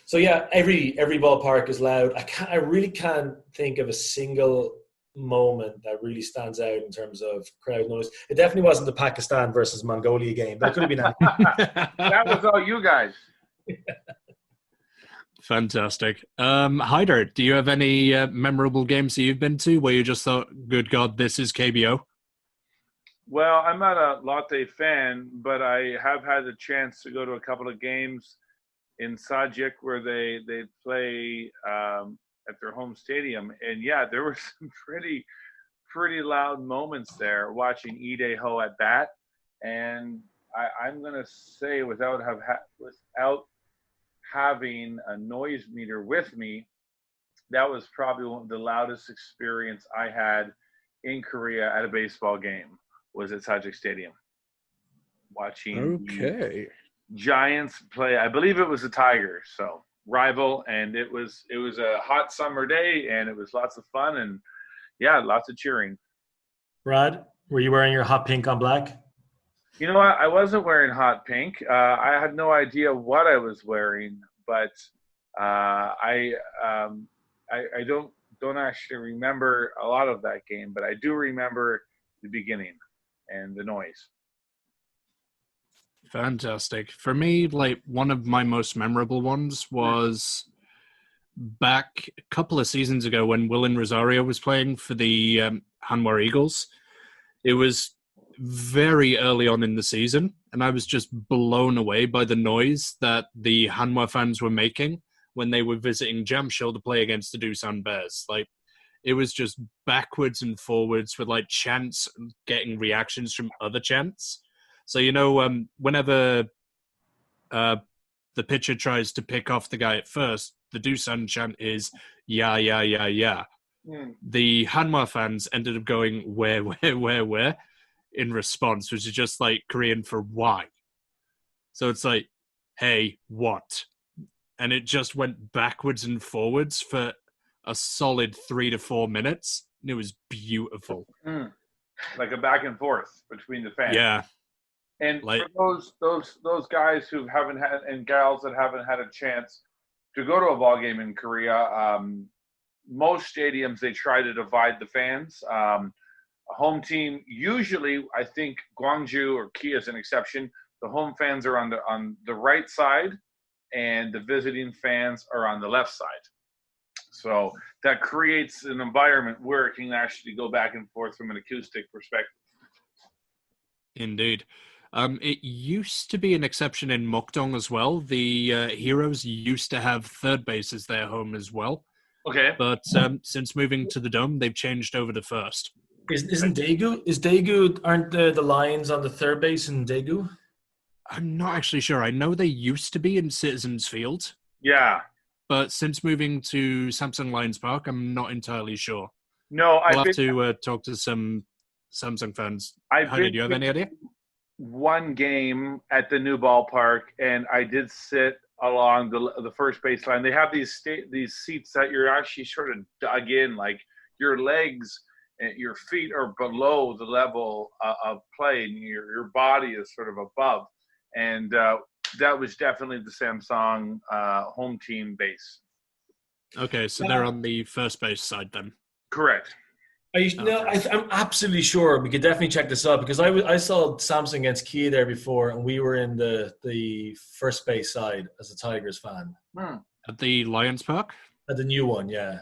So yeah, every ballpark is loud. I really can't think of a single moment that really stands out in terms of crowd noise. It definitely wasn't the Pakistan versus Mongolia game, but it could have been that. That was all you guys. Fantastic. Hyder, do you have any memorable games that you've been to where you just thought, good God, this is KBO? Well, I'm not a Lotte fan, but I have had the chance to go to a couple of games in Sajik where they play at their home stadium. And yeah, there were some pretty loud moments there watching Ide Ho at bat. And I'm going to say without having a noise meter with me, that was probably the loudest experience I had in Korea at a baseball game was at Sajik Stadium. Watching Giants play, I believe it was the Tigers, so rival, and it was a hot summer day, and it was lots of fun, and yeah, lots of cheering. Brad, were you wearing your hot pink on black? You know what? I wasn't wearing hot pink. I had no idea what I was wearing, but I don't actually remember a lot of that game, but I do remember the beginning and the noise. Fantastic. For me, like, one of my most memorable ones was back a couple of seasons ago when Will and Rosario was playing for the Hanoi Eagles. It was very early on in the season, and I was just blown away by the noise that the Hanwha fans were making when they were visiting Jamshid to play against the Doosan Bears. Like, it was just backwards and forwards with like chants getting reactions from other chants. So, you know, whenever the pitcher tries to pick off the guy at first, the Doosan chant is, yeah, yeah, yeah, yeah. the Hanoi fans ended up going, where, in response, which is just like Korean for why. So it's like, hey, what? And it just went backwards and forwards for a solid 3 to 4 minutes. And it was beautiful. Like a back and forth between the fans. Yeah. And for those guys who haven't had, and gals that haven't had a chance to go to a ball game in Korea, most stadiums, they try to divide the fans. A home team, usually, I think Gwangju or Kia is an exception. The home fans are on the right side, and the visiting fans are on the left side. So that creates an environment where it can actually go back and forth from an acoustic perspective. Indeed. It used to be an exception in Mokdong as well. The Heroes used to have third base as their home as well. Okay. But since moving to the Dome, they've changed over to first. Isn't Daegu, aren't the Lions on the third base in Daegu? I'm not actually sure. I know they used to be in Citizens Field. Yeah. But since moving to Samsung Lions Park, I'm not entirely sure. No, I'll have to talk to some Samsung fans. Did you have any idea? One game at the new ballpark, and I did sit along the first baseline. They have these seats that you're actually sort of dug in, like your legs and your feet are below the level of play, and your body is sort of above. And that was definitely the Samsung home team base. Okay, so they're on the first base side then. Correct. I'm absolutely sure. We could definitely check this out because I saw Samsung against Kia there before, and we were in the first base side as a Tigers fan. At the Lions Park? At the new one, yeah.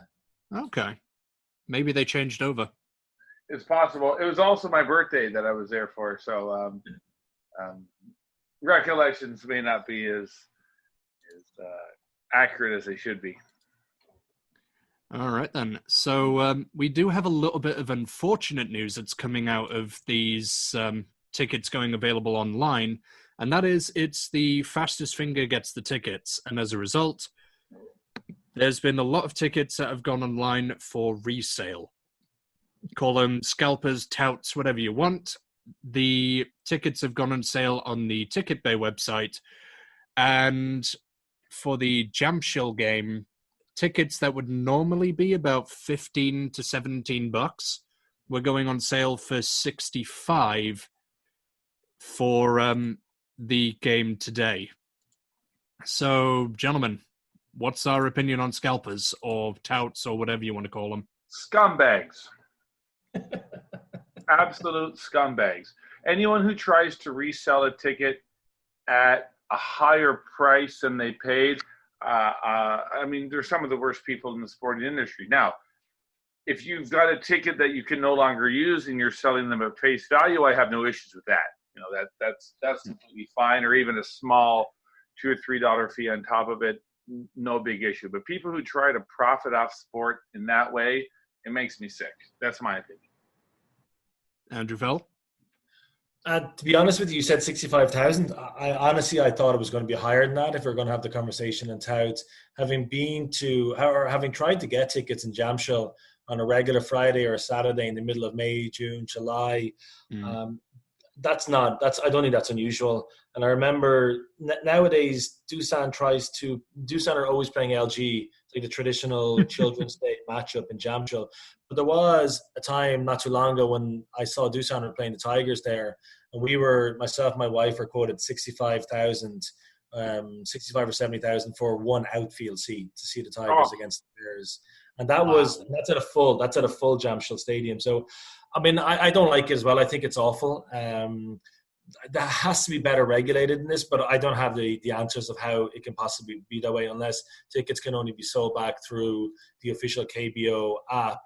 Okay. Maybe they changed over. It's possible. It was also my birthday that I was there for, so recollections may not be as accurate as they should be. All right, then. So we do have a little bit of unfortunate news that's coming out of these tickets going available online, and that is it's the fastest finger gets the tickets. And as a result, there's been a lot of tickets that have gone online for resale. Call them scalpers, touts, whatever you want. The tickets have gone on sale on the Ticket Bay website, and for the Jamshil game, tickets that would normally be about $15 to $17 were going on sale for $65 for the game today. So, gentlemen, what's our opinion on scalpers or touts or whatever you want to call them? Scumbags. Absolute scumbags. Anyone who tries to resell a ticket at a higher price than they paid, I mean, they're some of the worst people in the sporting industry. Now, if you've got a ticket that you can no longer use and you're selling them at face value, I have no issues with that. You know, that's completely fine, or even a small $2 or $3 fee on top of it, no big issue. But people who try to profit off sport in that way, it makes me sick. That's my opinion. Andrew Fell? To be honest with you, you said 65,000. I honestly thought it was going to be higher than that if we're going to have the conversation and touts. Having tried to get tickets in Jamshil on a regular Friday or a Saturday in the middle of May, June, July, I don't think that's unusual. And I remember nowadays Doosan are always playing LG, like the traditional Children's Day matchup in Jamshil. But there was a time not too long ago when I saw Doosan were playing the Tigers there, and myself and my wife were quoted 65,000, 65 or 70,000 for one outfield seat to see the Tigers against the Bears. And that's at a full Jamshil stadium. So, I mean, I don't like it as well. I think it's awful. That has to be better regulated in this, but I don't have the answers of how it can possibly be that way unless tickets can only be sold back through the official KBO app.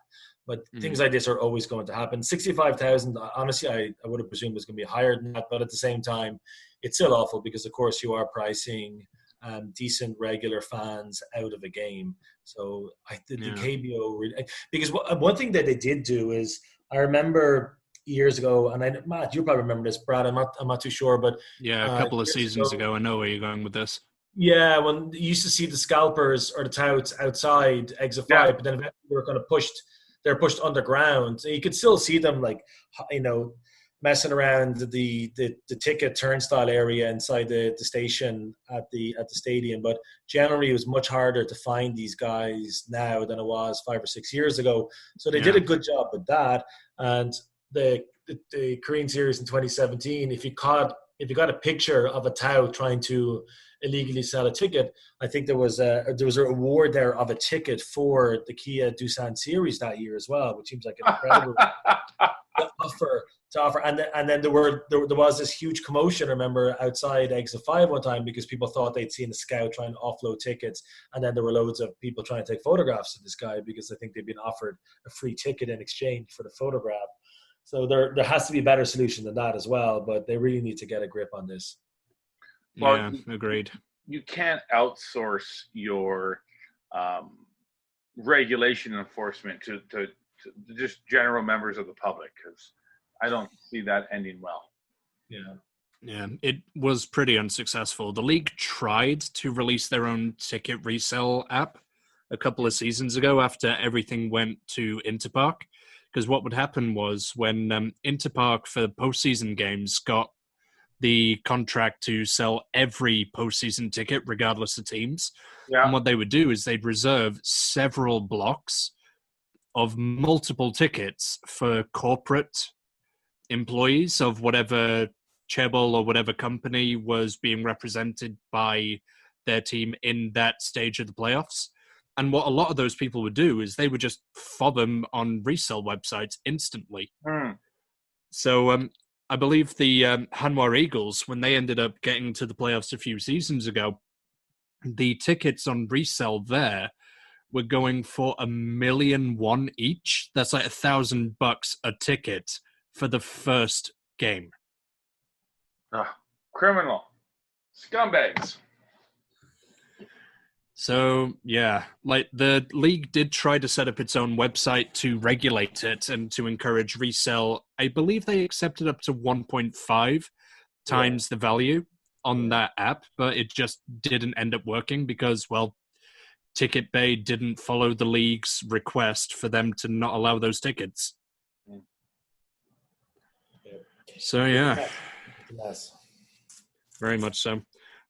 But things like this are always going to happen. 65,000, honestly, I would have presumed it was going to be higher than that. But at the same time, it's still awful because, of course, you are pricing decent regular fans out of a game. So the KBO – because one thing that they did do is I remember years ago, and Matt, you probably remember this, Brad, I'm not too sure. But yeah, a couple of seasons ago, I know where you're going with this. Yeah, when you used to see the scalpers or the touts outside exit 5, but then eventually they were kind of pushed they're pushed underground. So you could still see them messing around the ticket turnstile area inside the station at the stadium. But generally, it was much harder to find these guys now than it was 5 or 6 years ago. So they did a good job with that. And the Korean series in 2017, if you got a picture of a Tao trying to illegally sell a ticket, I think there was a reward there of a ticket for the Kia Doosan series that year as well, which seems like an incredible to offer. And then there was this huge commotion, I remember, outside Exit 5 one time because people thought they'd seen a scout trying to offload tickets, and then there were loads of people trying to take photographs of this guy because I think they'd been offered a free ticket in exchange for the photograph. So there has to be a better solution than that as well, but they really need to get a grip on this. Yeah, agreed. You can't outsource your regulation enforcement to just general members of the public, because I don't see that ending well. Yeah, it was pretty unsuccessful. The league tried to release their own ticket resale app a couple of seasons ago after everything went to Interpark, because what would happen was when Interpark for postseason games got the contract to sell every postseason ticket regardless of teams, and what they would do is they'd reserve several blocks of multiple tickets for corporate employees of whatever chaebol or whatever company was being represented by their team in that stage of the playoffs. And what a lot of those people would do is they would just fob them on resale websites instantly. So I believe the Hanoi Eagles, when they ended up getting to the playoffs a few seasons ago, the tickets on resale there were going for $1.1 million each. That's like $1,000 a ticket for the first game. Criminal. Scumbags. So, yeah, like the league did try to set up its own website to regulate it and to encourage resale. I believe they accepted up to 1.5 times the value on that app, but it just didn't end up working because, well, Ticket Bay didn't follow the league's request for them to not allow those tickets. So, yeah. Very much so.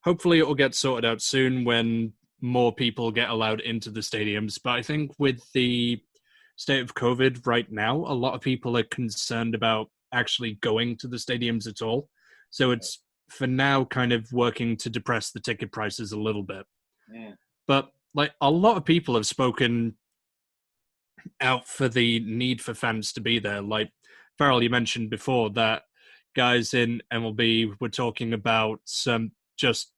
Hopefully it will get sorted out soon when more people get allowed into the stadiums. But I think with the state of COVID right now, a lot of people are concerned about actually going to the stadiums at all. So it's, for now, kind of working to depress the ticket prices a little bit. But like a lot of people have spoken out for the need for fans to be there. Like Farrell, you mentioned before that guys in MLB were talking about just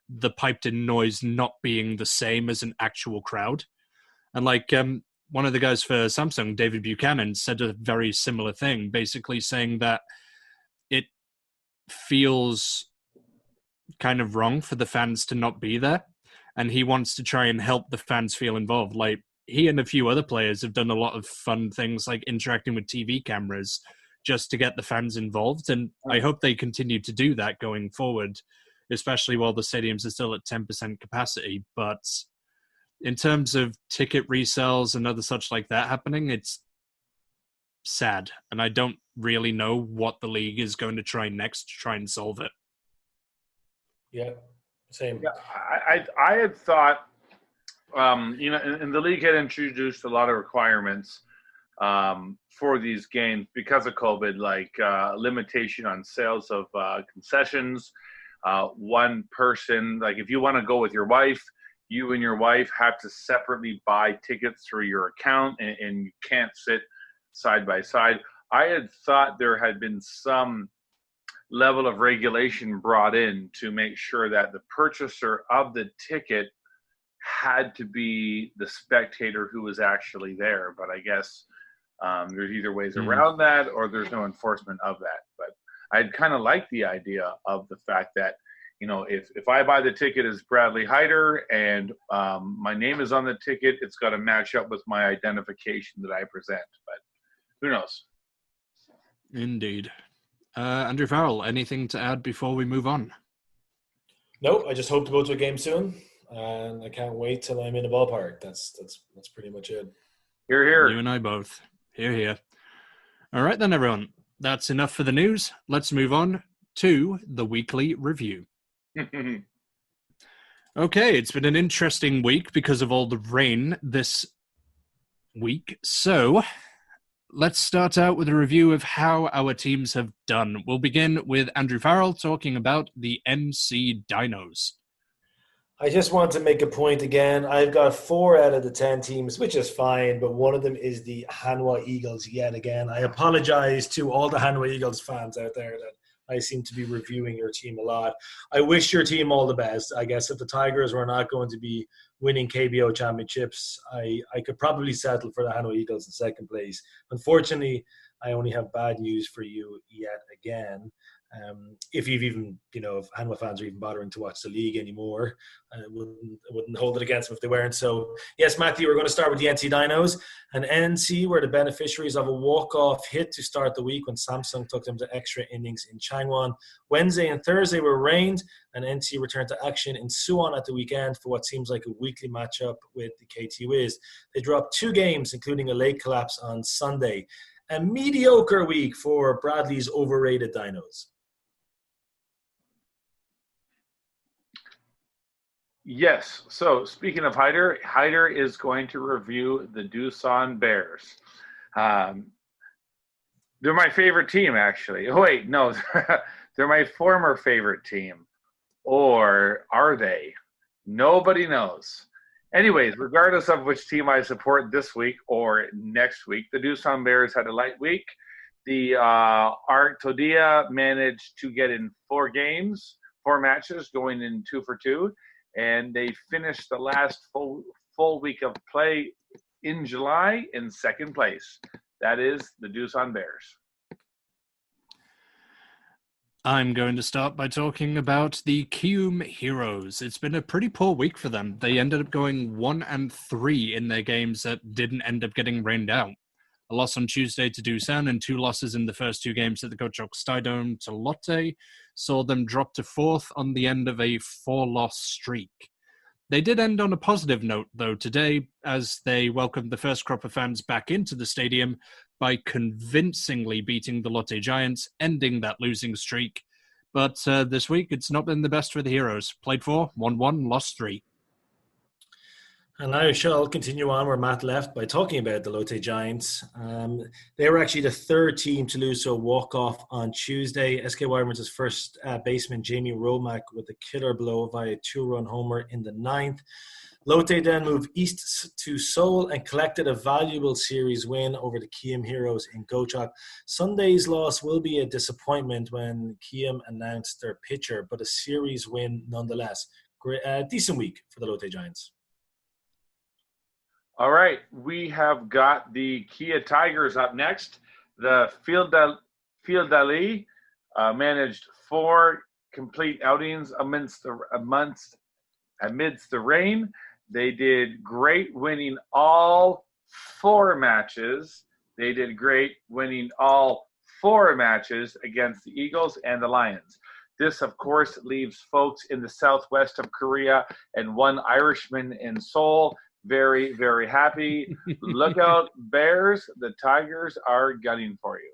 the piped-in noise not being the same as an actual crowd. And like one of the guys for Samsung, David Buchanan, said a very similar thing, basically saying that it feels kind of wrong for the fans to not be there. And he wants to try and help the fans feel involved. Like he and a few other players have done a lot of fun things like interacting with TV cameras just to get the fans involved. And I hope they continue to do that going forward, especially while the stadiums are still at 10% capacity. But in terms of ticket resales and other such like that happening, it's sad. And I don't really know what the league is going to try next to try and solve it. Yeah, same. Yeah, I had thought, and the league had introduced a lot of requirements for these games because of COVID, like limitation on sales of concessions. One person, like if you want to go with your wife, you and your wife have to separately buy tickets through your account, and you can't sit side by side. I had thought there had been some level of regulation brought in to make sure that the purchaser of the ticket had to be the spectator who was actually there. But I guess there's either ways around that or there's no enforcement of that. But I'd kind of like the idea of the fact that, you know, if I buy the ticket as Bradley Hyder and my name is on the ticket, it's got to match up with my identification that I present. But who knows? Indeed. Andrew Farrell, anything to add before we move on? No, I just hope to go to a game soon, and I can't wait till I'm in the ballpark. That's pretty much it. Here, here. You and I both. Here, here. All right then, everyone. That's enough for the news. Let's move on to the weekly review. Okay, it's been an interesting week because of all the rain this week. So let's start out with a review of how our teams have done. We'll begin with Andrew Farrell talking about the NC Dinos. I just want to make a point again. I've got 4 out of the 10 teams, which is fine, but one of them is the Hanoi Eagles yet again. I apologize to all the Hanoi Eagles fans out there that I seem to be reviewing your team a lot. I wish your team all the best. I guess if the Tigers were not going to be winning KBO championships, I could probably settle for the Hanoi Eagles in second place. Unfortunately, I only have bad news for you yet again. If you've even, if Hanwha fans are even bothering to watch the league anymore, I wouldn't hold it against them if they weren't. So, yes, Matthew, we're going to start with the NC Dinos. And NC were the beneficiaries of a walk-off hit to start the week when Samsung took them to extra innings in Changwon. Wednesday and Thursday were rained, and NC returned to action in Suwon at the weekend for what seems like a weekly matchup with the KT Wiz. They dropped 2 games, including a late collapse on Sunday. A mediocre week for Bradley's overrated Dinos. Yes. So speaking of Hyder is going to review the Doosan Bears. They're my favorite team, actually. Oh, wait, no, they're my former favorite team. Or are they? Nobody knows. Anyways, regardless of which team I support this week or next week, the Doosan Bears had a light week. The Art Todia managed to get in 4 matches, going in 2 for 2. And they finished the last full week of play in July in second place. That is the Doosan Bears. I'm going to start by talking about the Kium Heroes. It's been a pretty poor week for them. They ended up going 1-3 in their games that didn't end up getting rained out. A loss on Tuesday to Doosan and 2 losses in the first 2 games at the Gochok Stydome to Lotte saw them drop to 4th on the end of a 4-loss streak. They did end on a positive note, though, today, as they welcomed the first crop of fans back into the stadium by convincingly beating the Lotte Giants, ending that losing streak. But this week, it's not been the best for the Heroes. Played 4, 1-1, lost 3. And I shall continue on where Matt left by talking about the Lotte Giants. They were actually the 3rd team to lose to a walk-off on Tuesday. SK Wyverns' first baseman, Jamie Romack, with a killer blow via 2-run homer in the 9th. Lotte then moved east to Seoul and collected a valuable series win over the Kium Heroes in Gochok. Sunday's loss will be a disappointment when Kium announced their pitcher, but a series win nonetheless. Decent week for the Lotte Giants. All right, we have got the Kia Tigers up next. The Field Ali managed 4 complete outings amidst the rain. They did great winning all 4 matches. They did great winning all 4 matches against the Eagles and the Lions. This, of course, leaves folks in the southwest of Korea and 1 Irishman in Seoul very, very happy. Look out, Bears. The Tigers are gunning for you.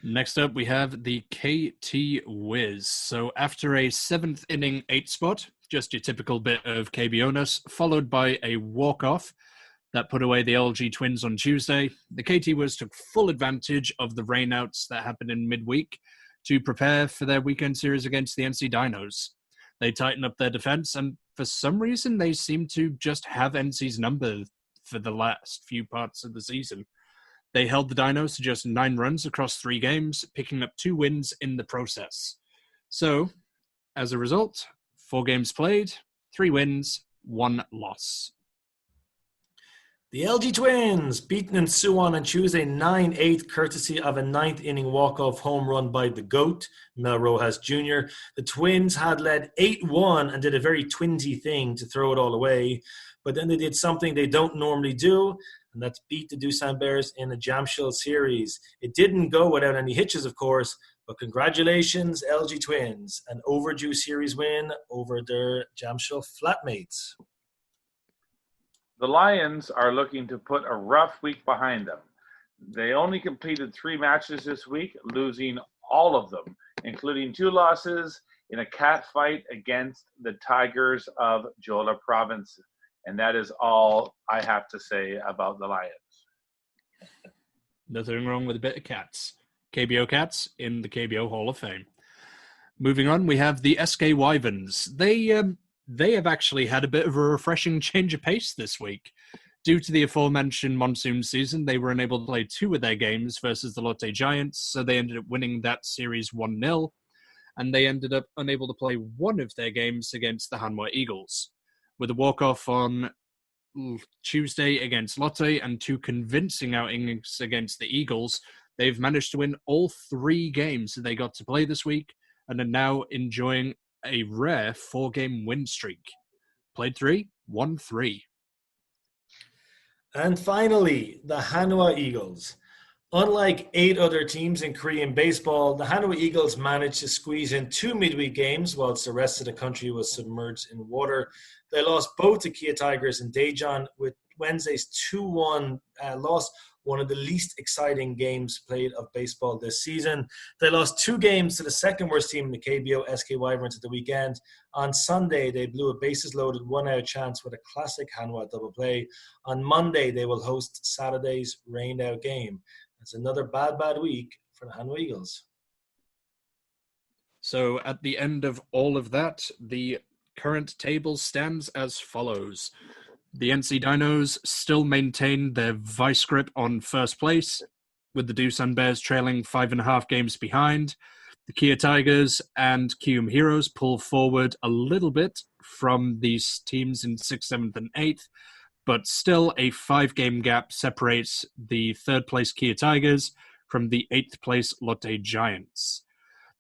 Next up, we have the KT Wiz. So after a 7th inning 8 spot, just your typical bit of KBO-ness, followed by a walk-off that put away the LG Twins on Tuesday, the KT Wiz took full advantage of the rainouts that happened in midweek to prepare for their weekend series against the NC Dinos. They tightened up their defense, and for some reason, they seem to just have NC's number for the last few parts of the season. They held the Dinos to just 9 runs across 3 games, picking up 2 wins in the process. So, as a result, 4 games played, 3 wins, 1 loss. The LG Twins, beaten in Suwon on Tuesday 9-8, courtesy of a 9th inning walk-off home run by the GOAT, Mel Rojas Jr. The Twins had led 8-1 and did a very twinsy thing to throw it all away, but then they did something they don't normally do, and that's beat the Doosan Bears in a Jamshil series. It didn't go without any hitches, of course, but congratulations, LG Twins, an overdue series win over their Jamshil flatmates. The Lions are looking to put a rough week behind them. They only completed 3 matches this week, losing all of them, including 2 losses in a cat fight against the Tigers of Jola Province. And that is all I have to say about the Lions. Nothing wrong with a bit of cats. KBO cats in the KBO Hall of Fame. Moving on, we have the SK Wyverns. They have actually had a bit of a refreshing change of pace this week. Due to the aforementioned monsoon season, they were unable to play 2 of their games versus the Lotte Giants, so they ended up winning that series 1-0, and they ended up unable to play 1 of their games against the Hanoi Eagles. With a walk-off on Tuesday against Lotte and 2 convincing outings against the Eagles, they've managed to win all 3 games that they got to play this week and are now enjoying a rare 4-game win streak. Played 3, won 3. And finally, the Hanoi Eagles. Unlike 8 other teams in Korean baseball, the Hanoi Eagles managed to squeeze in 2 midweek games whilst the rest of the country was submerged in water. They lost both to Kia Tigers and Daejeon, with Wednesday's 2-1 loss, one of the least exciting games played of baseball this season. They lost 2 games to the second worst team in the KBO, SK Wyverns, at the weekend. On Sunday, they blew a bases-loaded 1-out chance with a classic Hanoi double play. On Monday, they will host Saturday's rained-out game. It's another bad week for the Hanoi Eagles. So at the end of all of that, the current table stands as follows. The NC Dinos still maintain their vice grip on first place, with the Doosan Bears trailing 5.5 games behind. The Kia Tigers and Kium Heroes pull forward a little bit from these teams in 6th, 7th, and 8th, but still a 5-game gap separates the 3rd place Kia Tigers from the 8th place Lotte Giants.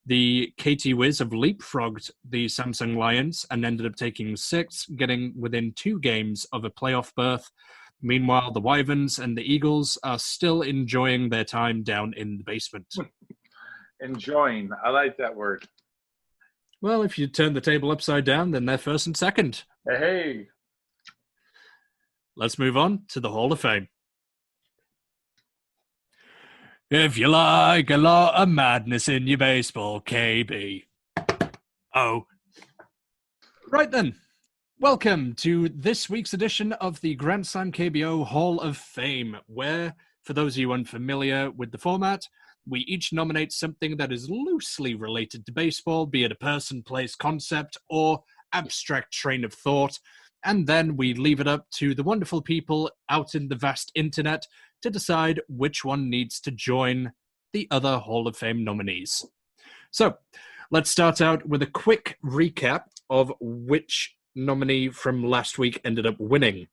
The KT Wiz have leapfrogged the Samsung Lions and ended up taking 6th, getting within 2 games of a playoff berth. Meanwhile, the Wyverns and the Eagles are still enjoying their time down in the basement. Enjoying. I like that word. Well, if you turn the table upside down, then they're 1st and 2nd. Hey. Let's move on to the Hall of Fame. If you like a lot of madness in your baseball, KB. Oh. Right then. Welcome to this week's edition of the Grand Slam KBO Hall of Fame, where, for those of you unfamiliar with the format, we each nominate something that is loosely related to baseball, be it a person, place, concept, or abstract train of thought, and then we leave it up to the wonderful people out in the vast internet to decide which one needs to join the other Hall of Fame nominees. So, let's start out with a quick recap of which nominee from last week ended up winning.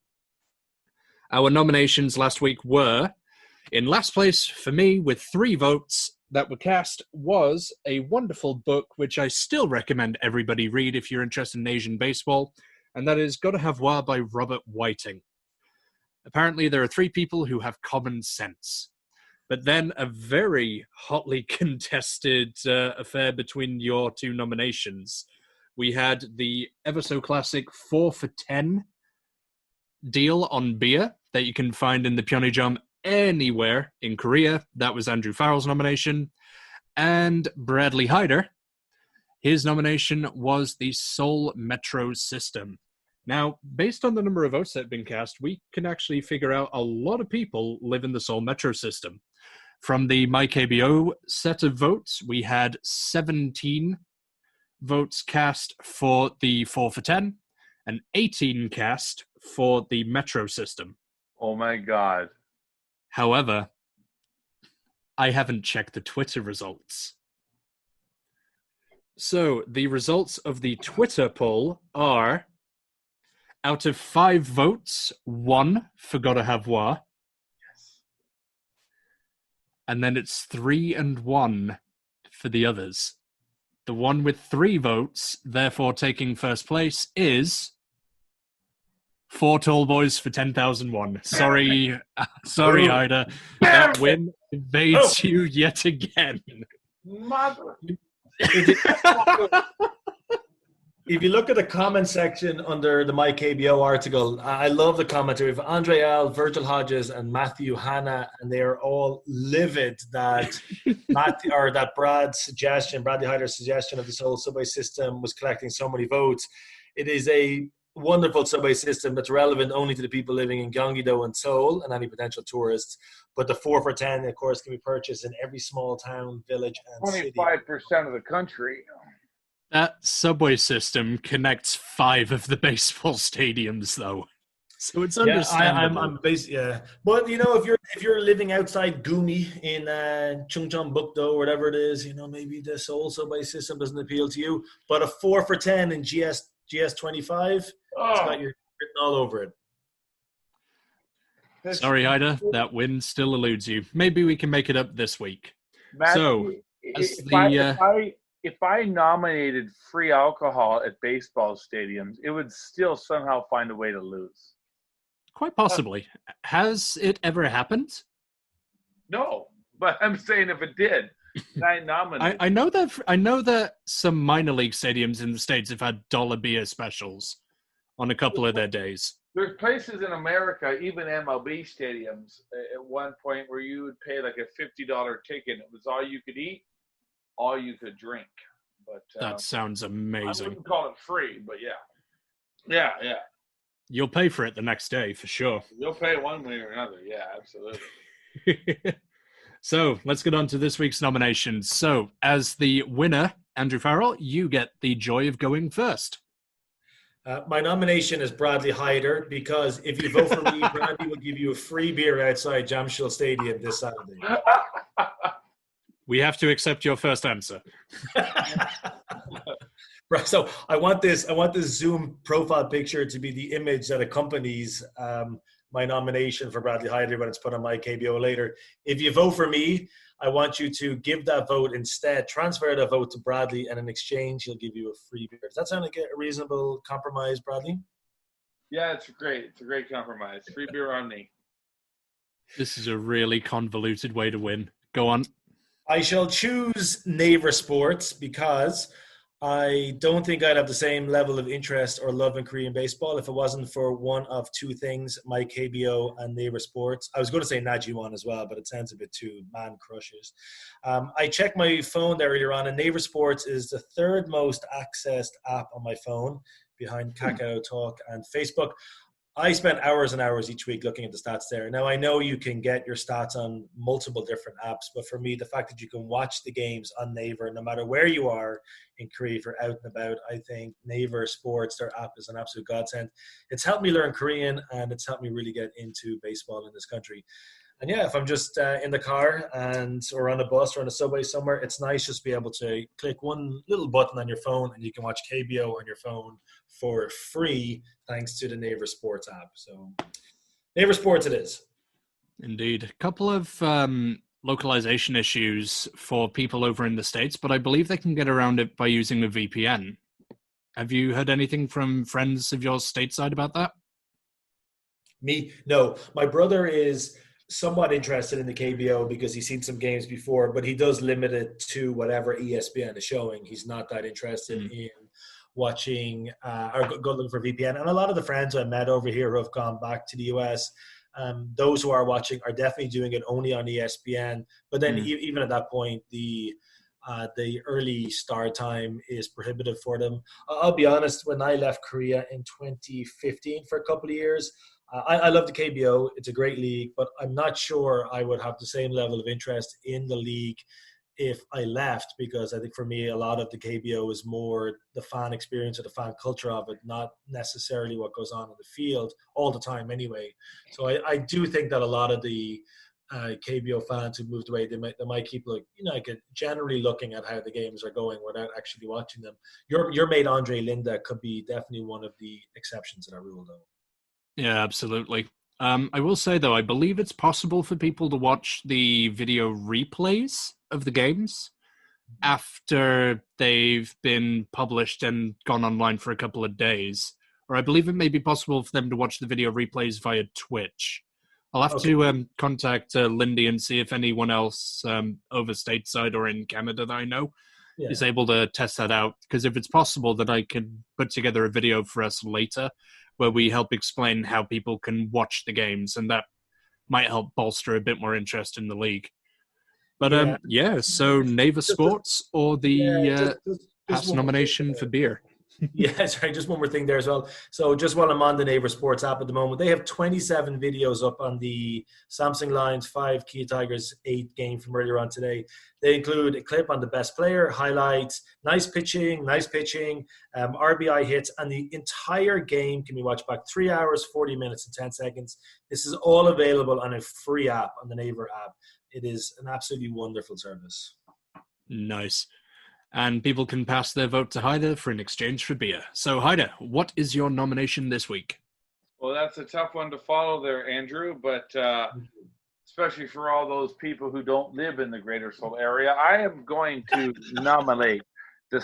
Our nominations last week were, in last place for me with 3 votes that were cast, was a wonderful book which I still recommend everybody read if you're interested in Asian baseball, and that is Gotta Have War by Robert Whiting. Apparently there are 3 people who have common sense. But then a very hotly contested affair between your 2 nominations. We had the ever so classic 4 for 10 deal on beer that you can find in the Pyeongchang anywhere in Korea. That was Andrew Farrell's nomination. And Bradley Hyder, his nomination was the Seoul Metro System. Now, based on the number of votes that have been cast, we can actually figure out a lot of people live in the Seoul Metro System. From the MyKBO set of votes, we had 17 votes cast for the 4 for 10 and 18 cast for the Metro System. Oh my God. However, I haven't checked the Twitter results. So the results of the Twitter poll are, out of 5 votes, 1 for Gotta Have War. Yes. And then it's 3 and 1 for the others. The one with 3 votes, therefore taking first place, is 4 Tall Boys for 10,001. Sorry, Hyder. That win evades you yet again. Mother. Is If you look at the comment section under the My KBO article, I love the commentary of Andre L, Virgil Hodges, and Matthew Hanna, and they are all livid that Bradley Hyder's suggestion of the Seoul subway system was collecting so many votes. It is a wonderful subway system that's relevant only to the people living in Gyeonggi-do and Seoul and any potential tourists. But the 4 for 10, of course, can be purchased in every small town, village, and city. 25% of the country. That subway system connects 5 of the baseball stadiums, though, so it's understandable. But if you're living outside Gumi in Chungcheongbuk-do or whatever it is, maybe the Seoul subway system doesn't appeal to you. But a 4 for 10 in GS25, it's got your written all over it. Sorry, Ida, that win still eludes you. Maybe we can make it up this week. Matthew, if I nominated free alcohol at baseball stadiums, it would still somehow find a way to lose. Quite possibly. Has it ever happened? No, but I'm saying if it did, I nominated. I know that some minor league stadiums in the States have had dollar beer specials on a couple of their days. There's places in America, even MLB stadiums, at one point where you would pay like a $50 ticket. It was all you could eat, all you could drink. But that sounds amazing. I wouldn't call it free, but yeah. You'll pay for it the next day for sure. You'll pay one way or another. Yeah, absolutely. So let's get on to this week's nominations. So as the winner, Andrew Farrell, you get the joy of going first. My nomination is Bradley Hyder, because if you vote for me, Bradley will give you a free beer outside Jamshid Stadium this Saturday. We have to accept your first answer. Right, so I want this Zoom profile picture to be the image that accompanies my nomination for Bradley Hyder when it's put on my KBO later. If you vote for me, I want you to give that vote instead, transfer that vote to Bradley, and in exchange, he'll give you a free beer. Does that sound like a reasonable compromise, Bradley? Yeah, it's great. It's a great compromise. Free beer on me. This is a really convoluted way to win. Go on. I shall choose Naver Sports because I don't think I'd have the same level of interest or love in Korean baseball if it wasn't for one of two things, my KBO and Naver Sports. I was going to say Najiwon as well, but it sounds a bit too man crushes. I checked my phone there earlier on, and Naver Sports is the third most accessed app on my phone behind Kakao Talk and Facebook. I spent hours and hours each week looking at the stats there. Now, I know you can get your stats on multiple different apps, but for me, the fact that you can watch the games on Naver, no matter where you are in Korea, if you're out and about, I think Naver Sports, their app, is an absolute godsend. It's helped me learn Korean, and it's helped me really get into baseball in this country. And yeah, if I'm just in the car or on a bus or on a subway somewhere, it's nice just to be able to click one little button on your phone and you can watch KBO on your phone for free thanks to the Naver Sports app. So Naver Sports it is. Indeed. A couple of localization issues for people over in the States, but I believe they can get around it by using a VPN. Have you heard anything from friends of yours stateside about that? Me? No. My brother is somewhat interested in the KBO because he's seen some games before, but he does limit it to whatever ESPN is showing. He's not that interested in watching or go looking for VPN. And a lot of the friends I met over here who have gone back to the US, those who are watching are definitely doing it only on ESPN. But then even at that point, the early start time is prohibitive for them. I'll be honest, when I left Korea in 2015 for a couple of years, I love the KBO. It's a great league, but I'm not sure I would have the same level of interest in the league if I left, because I think for me, a lot of the KBO is more the fan experience or the fan culture of it, not necessarily what goes on in the field all the time anyway. So I do think that a lot of the KBO fans who moved away, they might keep generally looking at how the games are going without actually watching them. Your mate Andre Linda could be definitely one of the exceptions to that rule, though. Yeah, absolutely. I will say, though, I believe it's possible for people to watch the video replays of the games after they've been published and gone online for a couple of days. Or I believe it may be possible for them to watch the video replays via Twitch. I'll have to contact Lindy and see if anyone else over stateside or in Canada that I know is able to test that out. Because if it's possible, that I could put together a video for us later where we help explain how people can watch the games, and that might help bolster a bit more interest in the league. But so Naver Sports or the past nomination for beer. Yeah, sorry, just one more thing there as well. So just while I'm on the Naver Sports app at the moment, they have 27 videos up on the Samsung Lions 5, Kia Tigers 8 game from earlier on today. They include a clip on the best player, highlights, nice pitching, RBI hits, and the entire game can be watched back 3 hours, 40 minutes, and 10 seconds. This is all available on a free app, on the Naver app. It is an absolutely wonderful service. Nice. And people can pass their vote to Haida for an exchange for beer. So, Haida, what is your nomination this week? Well, that's a tough one to follow there, Andrew, but especially for all those people who don't live in the Greater Seoul area, I am going to nominate the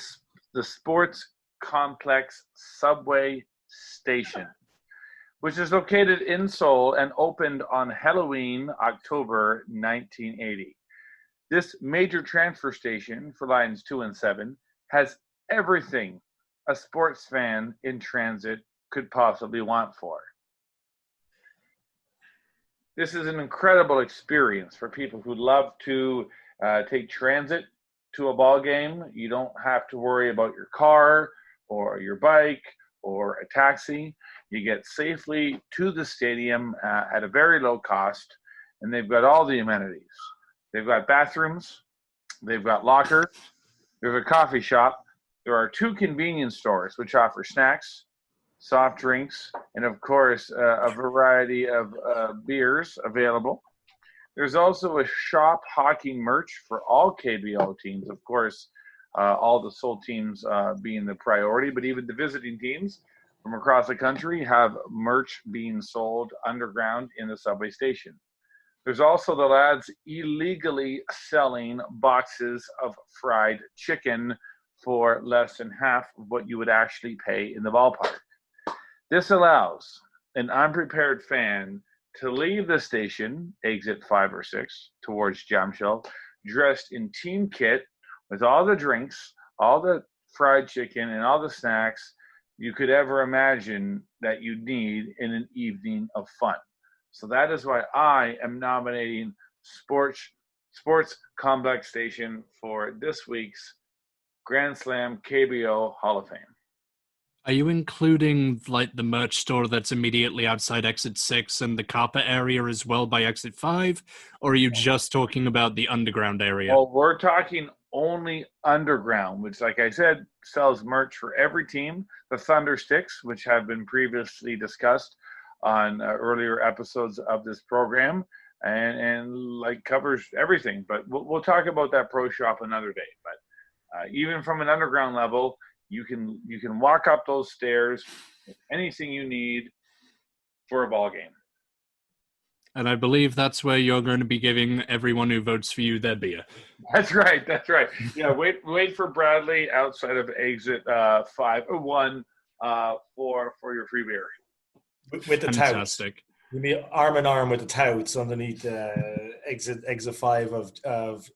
Sports Complex Subway Station, which is located in Seoul and opened on Halloween, October 1980. This major transfer station for lines 2 and 7 has everything a sports fan in transit could possibly want for. This is an incredible experience for people who love to take transit to a ball game. You don't have to worry about your car or your bike or a taxi. You get safely to the stadium at a very low cost, and they've got all the amenities. They've got bathrooms, they've got lockers, there's a coffee shop, there are 2 convenience stores which offer snacks, soft drinks, and of course a variety of beers available. There's also a shop hawking merch for all KBO teams, of course, all the Seoul teams being the priority, but even the visiting teams from across the country have merch being sold underground in the subway station. There's also the lads illegally selling boxes of fried chicken for less than half of what you would actually pay in the ballpark. This allows an unprepared fan to leave the station, exit 5 or 6, towards Jamshel, dressed in team kit with all the drinks, all the fried chicken, and all the snacks you could ever imagine that you'd need in an evening of fun. So that is why I am nominating Sports Complex Station for this week's Grand Slam KBO Hall of Fame. Are you including like the merch store that's immediately outside exit 6 and the carpet area as well by exit 5? Or are you just talking about the underground area? Well, we're talking only underground, which, like I said, sells merch for every team. The Thunder Sticks, which have been previously discussed on earlier episodes of this program, and like covers everything. But we'll talk about that pro shop another day. But even from an underground level, you can walk up those stairs, anything you need for a ball game. And I believe that's where you're going to be giving everyone who votes for you their beer. That's right. Yeah, wait for Bradley outside of exit 5 or 1 for your free beer. With the Fantastic. touts. You'll be arm in arm with the touts underneath exit 5 of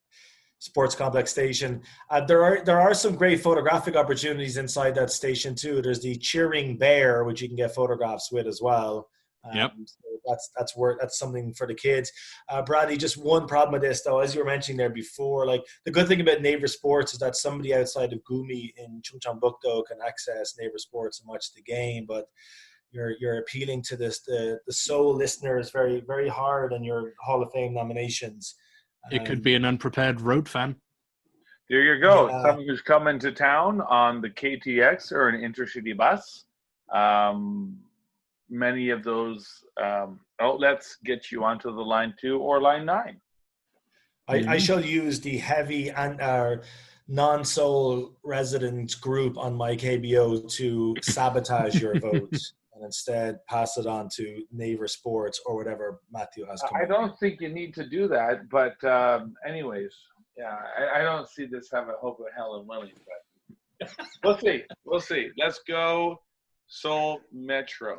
Sports Complex Station. There are some great photographic opportunities inside that station too. There's the cheering bear, which you can get photographs with as well. Yep. So that's something for the kids. Bradley, just one problem with this though, as you were mentioning there before, like the good thing about Naver Sports is that somebody outside of Gumi in Chungcheongbuk-do can access Naver Sports and watch the game, but you're appealing to the Seoul listeners very, very hard in your Hall of Fame nominations. It could be an unprepared road fan. There you go. Someone who's coming to town on the KTX or an intercity bus. Many of those outlets get you onto the line 2 or line 9. I shall use the heavy and non-Seoul resident group on my KBO to sabotage your vote and instead pass it on to Naver Sports or whatever Matthew has come I don't think you need to do that, but anyways, yeah, I don't see this having a hope of hell and willing, but we'll see. Let's go Seoul Metro.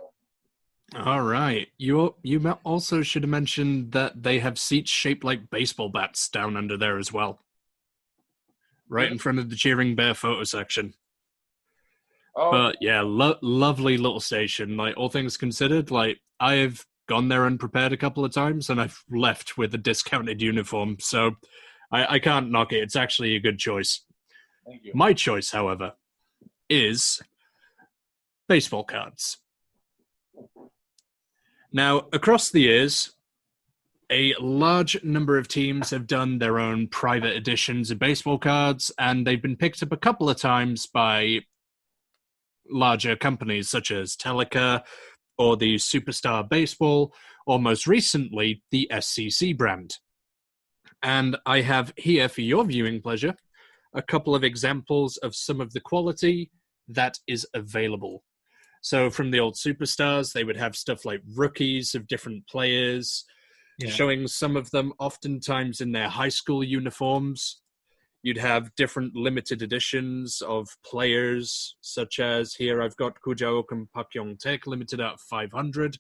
All right. You also should have mentioned that they have seats shaped like baseball bats down under there as well. right in front of the Cheering Bear photo section. Oh, But yeah, lovely little station. Like, all things considered, like, I've gone there unprepared a couple of times and I've left with a discounted uniform. So I can't knock it. It's actually a good choice. thank you. My choice, however, is baseball cards. Now, across the years, a large number of teams have done their own private editions of baseball cards, and they've been picked up a couple of times by larger companies such as Telica or the Superstar Baseball, or most recently, the SCC brand. And I have here, for your viewing pleasure, a couple of examples of some of the quality that is available. So from the old Superstars, they would have stuff like rookies of different players, showing some of them oftentimes in their high school uniforms. You'd have different limited editions of players, such as here I've got Kujaok and Pak Yong-taek limited out of 500.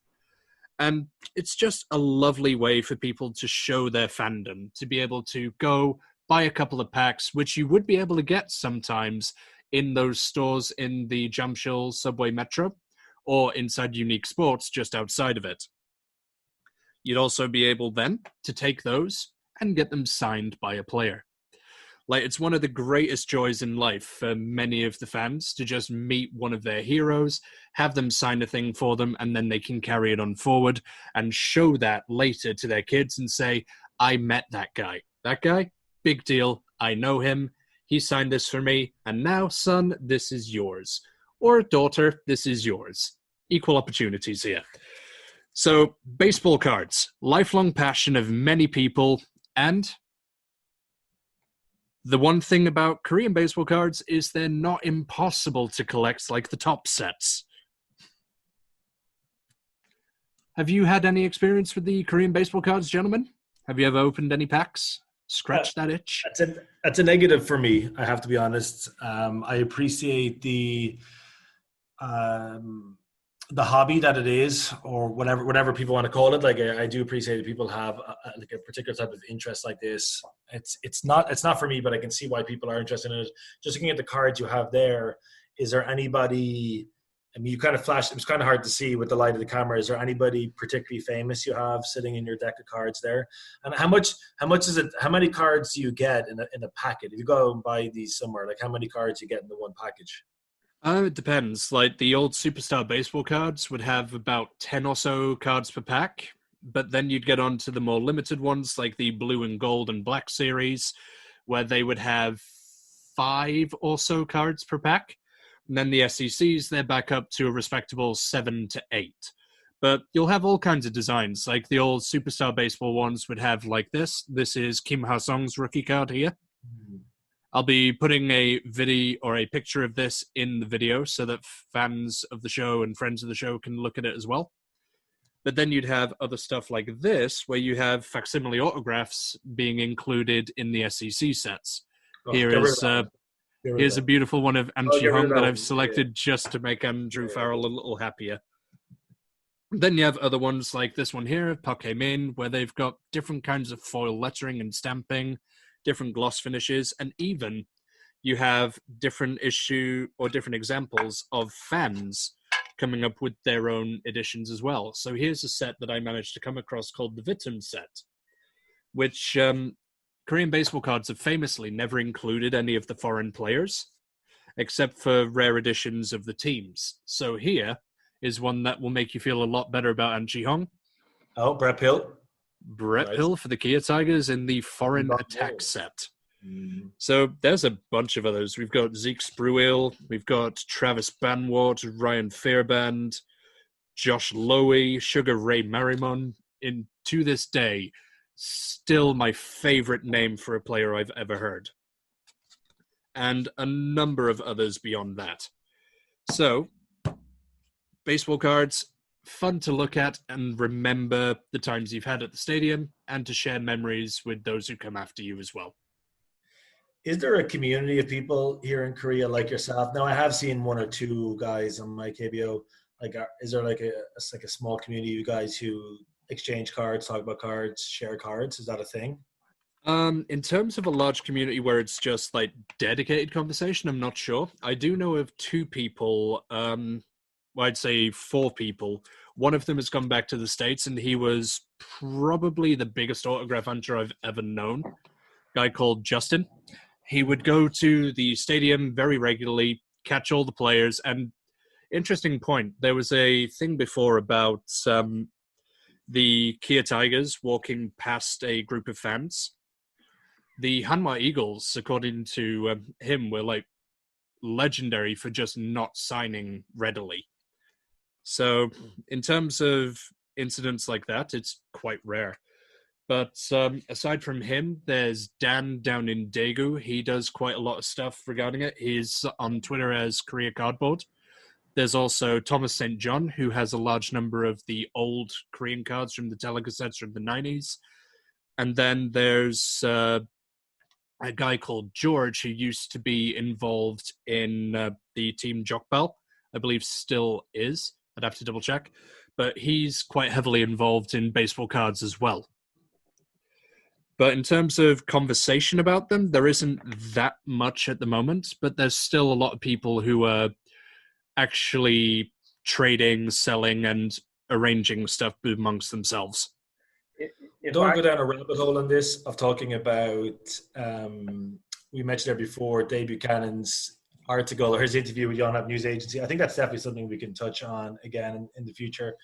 And it's just a lovely way for people to show their fandom, to be able to go buy a couple of packs, which you would be able to get sometimes in those stores in the Jamshil subway metro or inside Unique Sports just outside of it. You'd also be able then to take those and get them signed by a player. Like, it's one of the greatest joys in life for many of the fans to just meet one of their heroes, have them sign a thing for them, and then they can carry it on forward and show that later to their kids and say, I met that guy. That guy, big deal. I know him. He signed this for me. And now, son, this is yours. Or daughter, this is yours. Equal opportunities here. So, baseball cards, lifelong passion of many people, and the one thing about Korean baseball cards is they're not impossible to collect like the top sets. Have you had any experience with the Korean baseball cards, gentlemen? Have you ever opened any packs? Scratch that itch? That's a negative for me, I have to be honest. I appreciate the hobby that it is, or whatever people want to call it. Like, I do appreciate that people have like a particular type of interest like this. It's not for me, but I can see why people are interested in it. Just looking at the cards you have there, is there anybody? I mean, you kind of flashed. It was kind of hard to see with the light of the camera. Is there anybody particularly famous you have sitting in your deck of cards there? And how much is it? How many cards do you get in a packet? If you go and buy these somewhere, like, how many cards you get in the one package? It depends. Like, the old Superstar baseball cards would have about 10 or so cards per pack, but then you'd get on to the more limited ones, like the blue and gold and black series, where they would have 5 or so cards per pack. And then the SECs, they're back up to a respectable 7 to 8. But you'll have all kinds of designs. Like, the old Superstar baseball ones would have like this. This is Kim Ha-sung's rookie card here. I'll be putting a video or a picture of this in the video so that fans of the show and friends of the show can look at it as well. But then you'd have other stuff like this, where you have facsimile autographs being included in the SEC sets. Here's a beautiful one of An Chi-hong that I've selected just to make Andrew Farrell a little happier. Then you have other ones like this one here, Park Hae-min, where they've got different kinds of foil lettering and stamping, different gloss finishes, and even you have different issue or different examples of fans coming up with their own editions as well. So here's a set that I managed to come across called the Vitum set, which Korean baseball cards have famously never included any of the foreign players, except for rare editions of the teams. So here is one that will make you feel a lot better about An Chi-hong. Oh, Brett Hill. Brett Hill for the Kia Tigers in the Foreign Attack set. So there's a bunch of others. We've got Zeke Spruill, we've got Travis Banwart, Ryan Fairband, Josh Lowy, Sugar Ray Marimon. To this day, still my favorite name for a player I've ever heard. And a number of others beyond that. So, baseball cards, fun to look at and remember the times you've had at the stadium, and to share memories with those who come after you as well. Is there a community of people here in Korea like yourself? Now, I have seen one or two guys on my KBO. Like, is there like a small community of you guys who exchange cards, talk about cards, share cards? Is that a thing? In terms of a large community where it's just like dedicated conversation, I'm not sure. I do know of two people, well, I'd say 4 people. One of them has come back to the States, and he was probably the biggest autograph hunter I've ever known. Guy called Justin. He would go to the stadium very regularly, catch all the players, and interesting point, there was a thing before about the Kia Tigers walking past a group of fans. The Hanoi Eagles, according to him, were like legendary for just not signing readily. So in terms of incidents like that, it's quite rare. But aside from him, there's Dan down in Daegu. He does quite a lot of stuff regarding it. He's on Twitter as Korea Cardboard. There's also Thomas St. John, who has a large number of the old Korean cards from the telecassettes from the 90s. And then there's a guy called George, who used to be involved in the team Jokbal. I believe still is. I'd have to double check. But he's quite heavily involved in baseball cards as well. But in terms of conversation about them, there isn't that much at the moment, but there's still a lot of people who are actually trading, selling, and arranging stuff amongst themselves. Don't go down a rabbit hole on this of talking about, we mentioned there before, Dave Buchanan's article or his interview with Yonhap News Agency. I think that's definitely something we can touch on again in the future.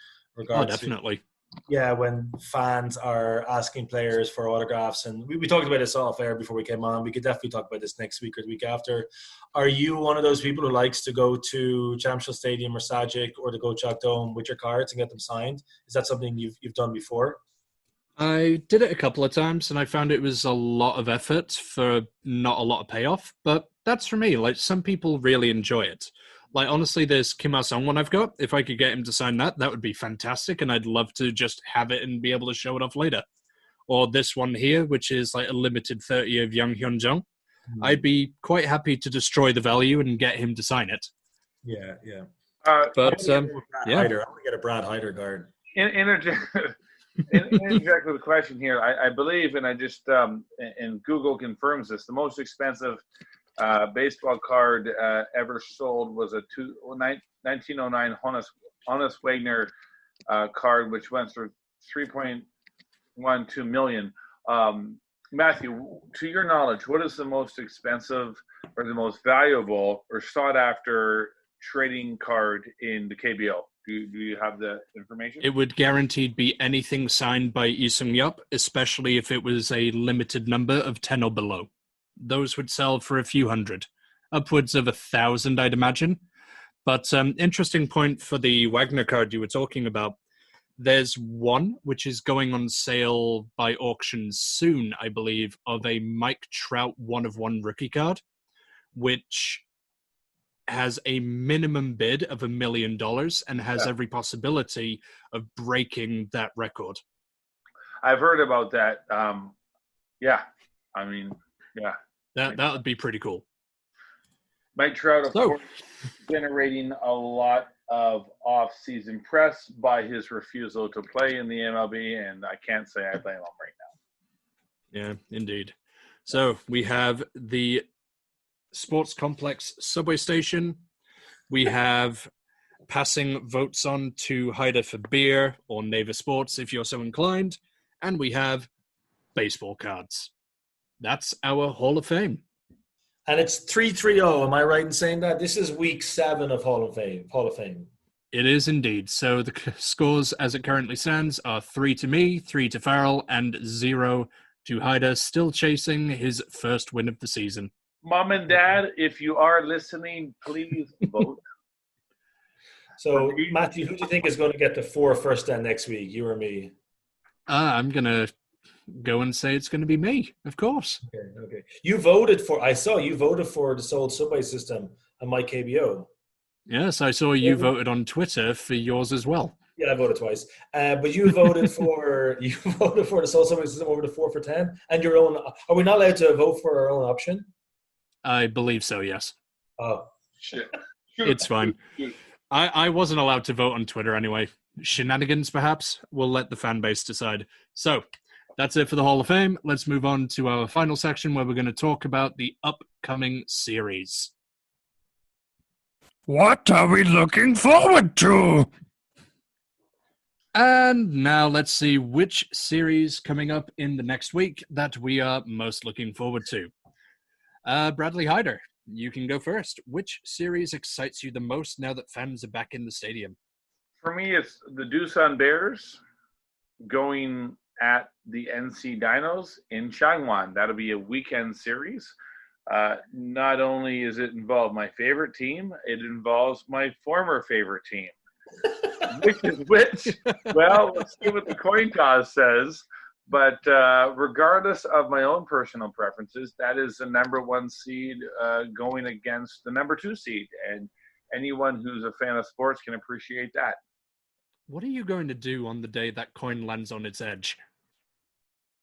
Definitely. Yeah, when fans are asking players for autographs, and we talked about this off air before we came on. We could definitely talk about this next week or the week after. Are you one of those people who likes to go to Jamshid Stadium or Sajik or the Gochak Dome with your cards and get them signed? Is that something you've done before? I did it a couple of times, and I found it was a lot of effort for not a lot of payoff. But that's for me. Like, some people really enjoy it. Like, honestly, there's Kim Ah-sung one I've got. If I could get him to sign that, that would be fantastic, and I'd love to just have it and be able to show it off later. Or this one here, which is like a limited 30 of Yang Hyun-jung. I'd be quite happy to destroy the value and get him to sign it. Yeah. But, I want to get a Brad Hyder card. Interject with a question here. I believe, and I just and Google confirms this, the most expensive baseball card ever sold was a 1909 Honus Wagner card, which went for $3.12 million. Matthew, to your knowledge, what is the most expensive or the most valuable or sought after trading card in the KBO? Do you have the information? It would guaranteed be anything signed by Lee Sung-yup, especially if it was a limited number of 10 or below. Those would sell for a few hundred, upwards of 1,000, I'd imagine. But interesting point for the Wagner card you were talking about. There's one which is going on sale by auction soon, I believe, of a Mike Trout 1/1 rookie card, which has a minimum bid of $1 million and has every possibility of breaking that record. I've heard about that. That would be pretty cool. Mike Trout, of course, generating a lot of off-season press by his refusal to play in the MLB, and I can't say I blame him right now. Yeah, indeed. So we have the Sports Complex subway station. We have passing votes on to Haida for beer or Naver Sports if you're so inclined. And we have baseball cards. That's our Hall of Fame. And it's 3-3-0. Am I right in saying that? This is week 7 of Hall of Fame. It is indeed. So the scores as it currently stands are 3 to me, 3 to Farrell, and 0 to Haida, still chasing his first win of the season. Mom and Dad, if you are listening, please vote. So, Matthew, who do you think is going to get the 4 first down next week, you or me? I'm going to go and say it's going to be me, of course. Okay. I saw you voted for the Seoul subway system on my KBO. Yes, I saw you voted on Twitter for yours as well. Yeah, I voted twice. But you voted for the Seoul subway system over the 4 for 10 and your own. Are we not allowed to vote for our own option? I believe so, yes. Oh, shit. It's fine. I wasn't allowed to vote on Twitter anyway. Shenanigans, perhaps? We'll let the fan base decide. So, That's it for the Hall of Fame. Let's move on to our final section where we're going to talk about the upcoming series. What are we looking forward to? And now let's see which series coming up in the next week that we are most looking forward to. Bradley Hyder, you can go first. Which series excites you the most now that fans are back in the stadium? For me, it's the Doosan Bears going at the NC Dinos in Changwon. That'll be a weekend series. Not only is it involve my favorite team, it involves my former favorite team. Which is which? Well, let's see what the coin toss says. But regardless of my own personal preferences, that is the number 1 seed going against the number 2 seed. And anyone who's a fan of sports can appreciate that. What are you going to do on the day that coin lands on its edge?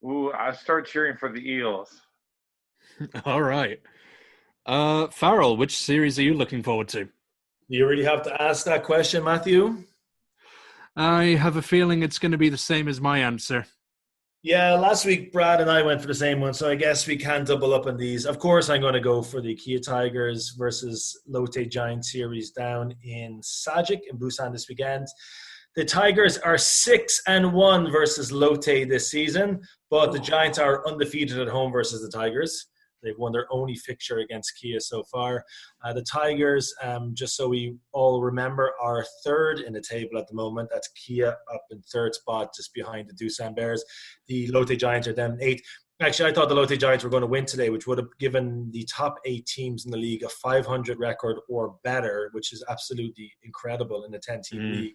Ooh, I start cheering for the Eagles. All right. Farrell, which series are you looking forward to? You really have to ask that question, Matthew? I have a feeling it's going to be the same as my answer. Yeah, last week Brad and I went for the same one, so I guess we can double up on these. Of course, I'm going to go for the Kia Tigers versus Lotte Giants series down in Sajik in Busan this weekend. The Tigers are 6-1 versus Lotte this season, but the Giants are undefeated at home versus the Tigers. They've won their only fixture against Kia so far. The Tigers, just so we all remember, are third in the table at the moment. That's Kia up in third spot, just behind the Doosan Bears. The Lotte Giants are down in 8th. Actually, I thought the Lotte Giants were going to win today, which would have given the top 8 teams in the league a 500 record or better, which is absolutely incredible in a 10-team league.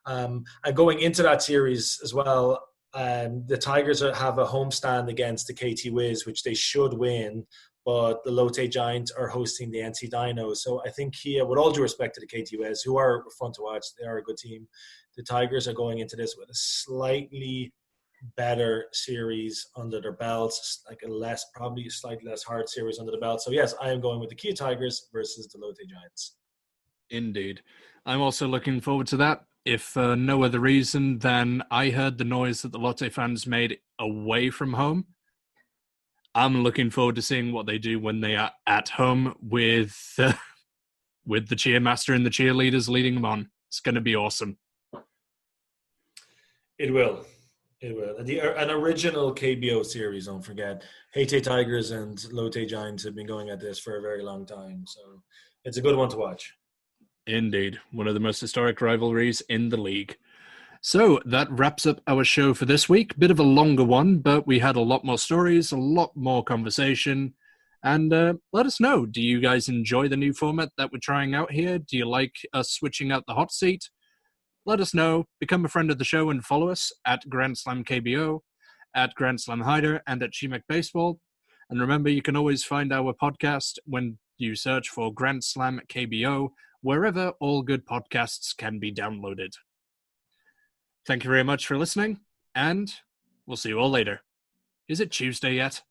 And going into that series as well, the Tigers have a homestand against the KT Wiz, which they should win, but the Lotte Giants are hosting the NC Dinos. So I think Kia, with all due respect to the KT Wiz, who are fun to watch, they are a good team. The Tigers are going into this with a slightly better series under their belts, probably a slightly less hard series under the belt. So yes, I am going with the Kia Tigers versus the Lotte Giants. Indeed. I'm also looking forward to that. If for no other reason than I heard the noise that the Lotte fans made away from home. I'm looking forward to seeing what they do when they are at home with the cheermaster and the cheerleaders leading them on. It's going to be awesome. It will. An original KBO series, don't forget. Haiti Tigers and Lotte Giants have been going at this for a very long time. So it's a good one to watch. Indeed. One of the most historic rivalries in the league. So that wraps up our show for this week. Bit of a longer one, but we had a lot more stories, a lot more conversation. And let us know, do you guys enjoy the new format that we're trying out here? Do you like us switching out the hot seat? Let us know. Become a friend of the show and follow us at Grand Slam KBO, at Grand Slam Hyder, and at Chimek Baseball. And remember, you can always find our podcast when you search for Grand Slam KBO, wherever all good podcasts can be downloaded. Thank you very much for listening, and we'll see you all later. Is it Tuesday yet?